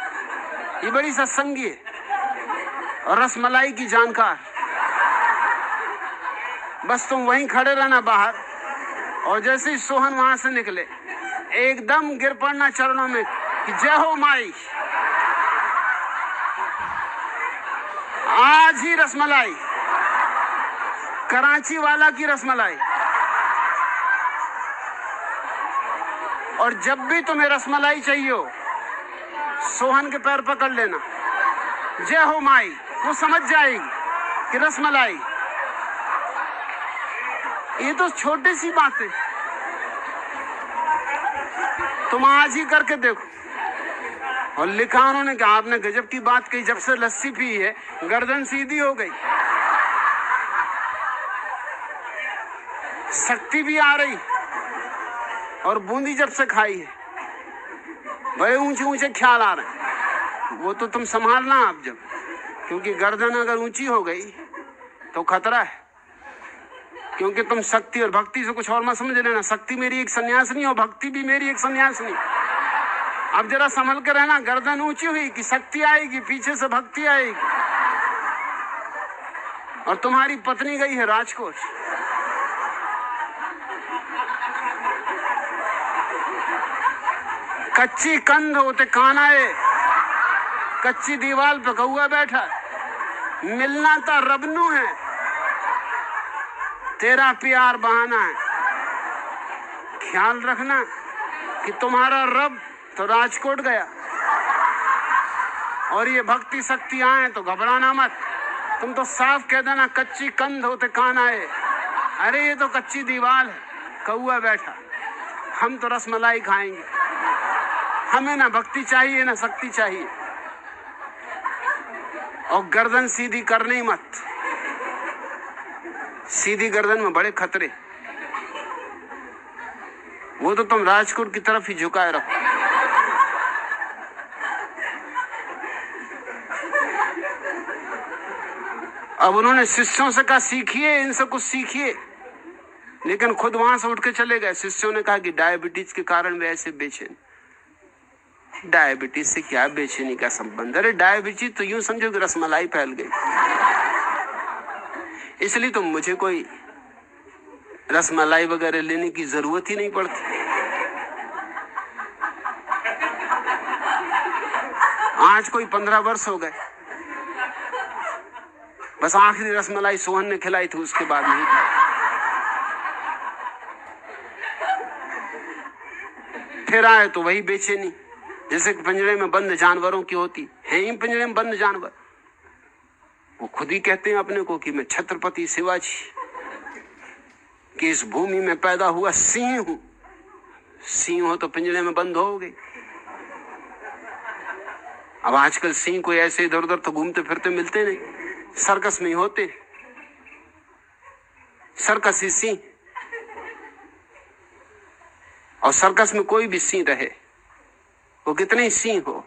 ये बड़ी सत्संगी है और रसमलाई की जानकार। बस तुम वहीं खड़े रहना बाहर, और जैसे ही सोहन वहां से निकले एकदम गिर पड़ना चरणों में कि जय हो माई, आज ही रसमलाई, कराची वाला की रसमलाई। और जब भी तुम्हें रसमलाई चाहिए हो, सोहन के पैर पकड़ लेना, जय हो माई, वो समझ जाएगी कि रसमलाई। ये तो छोटी सी बात है, तुम आज ही करके देखो। और लिखा उन्होंने कि आपने गजब की बात कही, जब से लस्सी पी है गर्दन सीधी हो गई, शक्ति भी आ रही, और बूंदी जब से खाई है बड़े ऊंचे ऊंचे ख्याल आ रहे हैं। वो तो तुम संभालना आप जब, क्योंकि गर्दन अगर ऊंची हो गई तो खतरा है। क्योंकि तुम शक्ति और भक्ति से कुछ और मत समझ लेना। शक्ति मेरी एक सन्यासिनी और भक्ति भी मेरी एक सन्यासिनी। अब जरा संभल कर रहना, गर्दन ऊंची हुई कि शक्ति आएगी, पीछे से भक्ति आएगी। और तुम्हारी पत्नी गई है राजकोट। कच्ची कंध होते कानाए, कच्ची दीवार पे कौआ बैठा, मिलना तो रबनू है, तेरा प्यार बहाना है। ख्याल रखना कि तुम्हारा रब तो राजकोट गया, और ये भक्ति शक्ति आए तो घबराना मत। तुम तो साफ कह देना कच्ची कंध होते कान आए, अरे ये तो कच्ची दीवार है, कौआ बैठा, हम तो रसमलाई खाएंगे। हमें ना भक्ति चाहिए ना शक्ति चाहिए। और गर्दन सीधी करनी मत, सीधी गर्दन में बड़े खतरे। वो तो तुम राजकोट की तरफ ही झुकाए रखो। अब उन्होंने शिष्यों से कहा सीखिए, इनसे कुछ सीखिए, लेकिन खुद वहां से उठ के चले गए। शिष्यों ने कहा कि डायबिटीज के कारण वे ऐसे बेचैन। डायबिटीज से क्या बेचैनी का संबंध? अरे डायबिटीज तो यूं समझो कि रसमलाई फैल गई, इसलिए तो मुझे कोई रसमलाई वगैरह लेने की जरूरत ही नहीं पड़ती। आज कोई 15 वर्ष हो गए, बस आखिरी रसमलाई सोहन ने खिलाई थी, उसके बाद नहीं खाई। फिर आए तो वही बेचैनी, जैसे पिंजरे में बंद जानवरों की होती है। ही पिंजरे में बंद जानवर, वो खुद ही कहते हैं अपने को कि मैं छत्रपति शिवाजी कि इस भूमि में पैदा हुआ सिंह हूं। सिंह हो तो पिंजरे में बंद हो गई। अब आजकल सिंह कोई ऐसे इधर उधर तो घूमते फिरते मिलते नहीं, सर्कस में ही होते। सर्कस ही सिंह, और सर्कस में कोई भी सिंह रहे, वो कितने ही सिंह हो,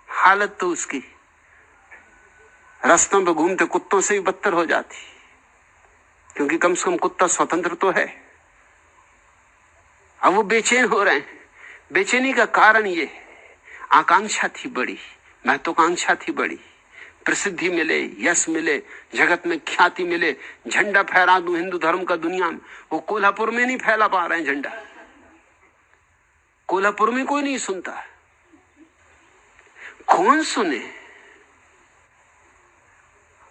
हालत तो उसकी रास्तों पे घूमते कुत्तों से भी बदतर हो जाती, क्योंकि कम से कम कुत्ता स्वतंत्र तो है। अब वो बेचैन हो रहे हैं। बेचैनी का कारण ये है, आकांक्षा थी बड़ी, महत्वाकांक्षा थी बड़ी, प्रसिद्धि मिले, यश मिले, जगत में ख्याति मिले, झंडा फहरा दूं हिंदू धर्म का दुनिया में। वो कोल्हापुर में नहीं फैला पा रहे हैं झंडा, कोल्हापुर में कोई नहीं सुनता। कौन सुने?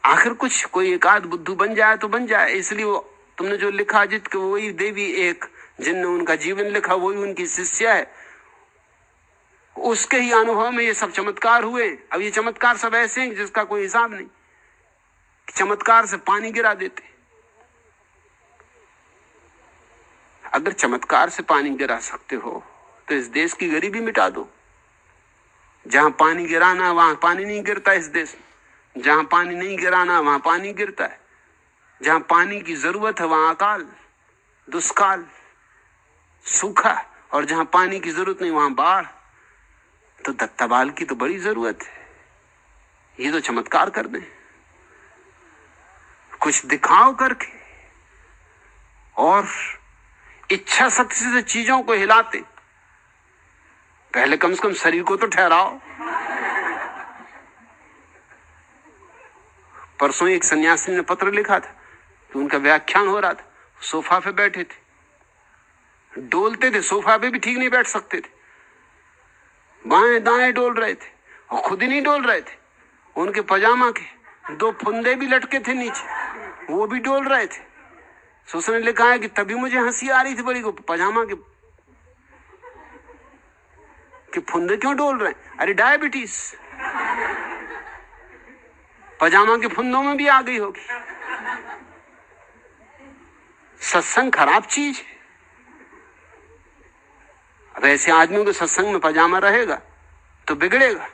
आखिर कुछ कोई एक आध बुद्धू बन जाए तो बन जाए। इसलिए वो तुमने जो लिखा अजित के, वही देवी एक जिनने उनका जीवन लिखा, वही उनकी शिष्या है। उसके ही अनुभव में ये सब चमत्कार हुए। अब ये चमत्कार सब ऐसे हैं जिसका कोई हिसाब नहीं। चमत्कार से पानी गिरा देते। अगर चमत्कार से पानी गिरा सकते हो तो इस देश की गरीबी मिटा दो। जहां पानी गिराना वहां पानी नहीं गिरता इस देश में। जहां पानी नहीं गिराना वहां पानी गिरता है। जहां पानी की जरूरत है वहां अकाल, दुष्काल, सूखा, और जहां पानी की जरूरत नहीं वहां बाढ़। तो दत्ताबाल की तो बड़ी जरूरत है। ये तो चमत्कार कर दें, कुछ दिखाओ करके, और इच्छा शक्ति से चीजों को हिलाते। पहले कम से कम शरीर को तो ठहराओ। परसों एक सन्यासी ने पत्र लिखा था कि उनका व्याख्यान हो रहा था, सोफा पे बैठे थे, डोलते थे, सोफा पे भी ठीक नहीं बैठ सकते थे, बाएं दाएं डोल रहे थे, और खुद ही नहीं डोल रहे थे। उनके पजामा के 2 फुंदे भी लटके थे नीचे, वो भी डोल रहे थे। तो उसने लिखा है कि तभी मुझे हंसी आ रही थी बड़ी को, पजामा के फुंदे क्यों डोल रहे हैं? अरे डायबिटीज पजामा के फुंदों में भी आ गई होगी। सत्संग खराब चीज है। अब ऐसे आदमियों के सत्संग में पजामा रहेगा तो बिगड़ेगा।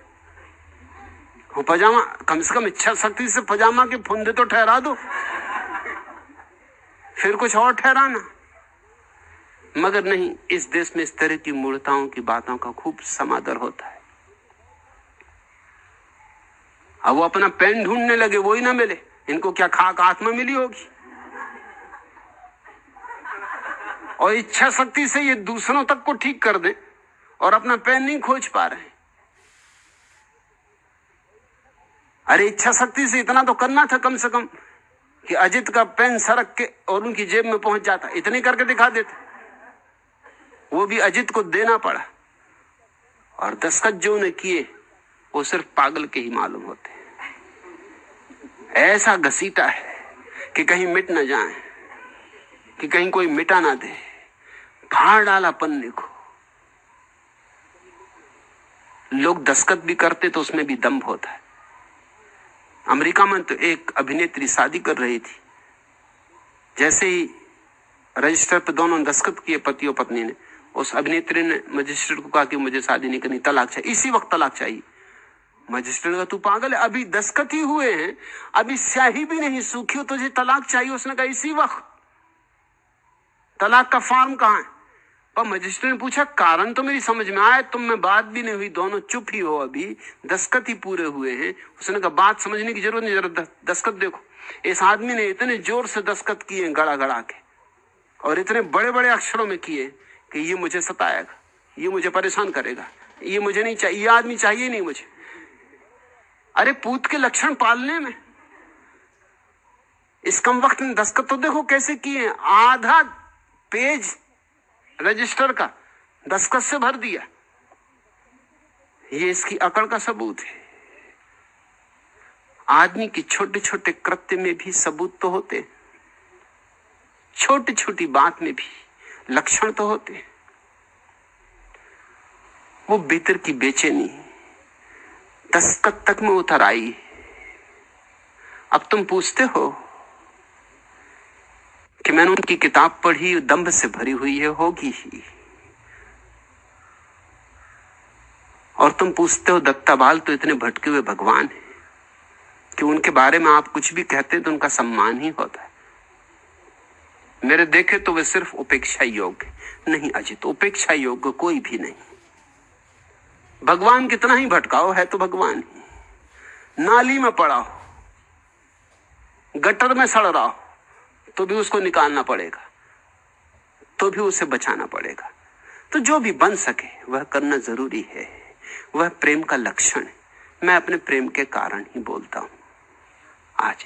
वो पजामा, कम से कम इच्छा शक्ति से पजामा के फुंदे तो ठहरा दो, फिर कुछ और ठहराना। मगर नहीं, इस देश में इस तरह की मूर्खताओं की बातों का खूब समादर होता है। अब वो अपना पेन ढूंढने लगे, वो ही ना मिले। इनको क्या खाक आत्मा मिली होगी? और इच्छा शक्ति से ये दूसरों तक को ठीक कर दें और अपना पेन नहीं खोज पा रहे हैं। अरे इच्छा शक्ति से इतना तो करना था कम से कम कि अजित का पेन सरक के और उनकी जेब में पहुंच जाता, इतने करके दिखा देते। वो भी अजित को देना पड़ा। और दस्तखत जो ने किए वो सिर्फ पागल के ही मालूम होते हैं। ऐसा घसीटा है कि कहीं मिट न जाए, कि कहीं कोई मिटा ना दे। फाड़ डाला पन्ने को। लोग दस्तखत भी करते तो उसमें भी दम्भ होता है। अमेरिका में तो एक अभिनेत्री शादी कर रही थी, जैसे ही रजिस्टर पे दोनों दस्तखत किए पति और पत्नी ने, उस अभिनेत्री ने मजिस्ट्रेट को कहा कि मुझे शादी नहीं करनी, तलाक चाहिए, इसी वक्त तलाक चाहिए। मजिस्ट्रेट ने कहा तू पागल है, अभी दस्तखत ही हुए हैं, अभी स्याही भी नहीं सूखी हो, तुझे तलाक चाहिए? उसने कहा इसी वक्त। तलाक का फॉर्म कहां है? पर मजिस्ट्रेट ने पूछा कारण तो मेरी समझ में आया, तुम में बात भी नहीं हुई, दोनों चुप ही हो, अभी दस्तखत ही पूरे हुए हैं। उसने कहा बात समझने की जरूरत नहीं, जरा दस्तखत देखो। इस आदमी ने इतने जोर से दस्तखत किए गड़ा गड़ा के, और इतने बड़े बड़े अक्षरों में किए कि ये मुझे सताएगा, ये मुझे परेशान करेगा, ये मुझे नहीं चाहिए, ये आदमी चाहिए नहीं मुझे। अरे पूत के लक्षण पालने में इस कम वक्त में दस्तखत तो देखो कैसे किए हैं। आधा पेज रजिस्टर का दस्तखत से भर दिया। ये इसकी अकड़ का सबूत है। आदमी की छोटे छोटे कृत्य में भी सबूत तो होते हैं, छोटी छोटी बात में भी लक्षण तो होते हैं। वो भीतर की बेचैनी दस्तखत तक में उतर आई। अब तुम पूछते हो कि मैंने उनकी किताब पढ़ी, दंभ से भरी हुई है, होगी ही। और तुम पूछते हो दत्ताबाल तो इतने भटके हुए भगवान हैं कि उनके बारे में आप कुछ भी कहते हैं तो उनका सम्मान ही होता है। मेरे देखे तो वे सिर्फ उपेक्षा योग्य नहीं अजित, उपेक्षा योग्य कोई भी नहीं। भगवान कितना ही भटकाओ, है तो भगवान ही। नाली में पड़ा हो, गटर में सड़ रहा हो, तो भी उसको निकालना पड़ेगा, तो भी उसे बचाना पड़ेगा। तो जो भी बन सके वह करना जरूरी है। वह प्रेम का लक्षण है। मैं अपने प्रेम के कारण ही बोलता हूं। आज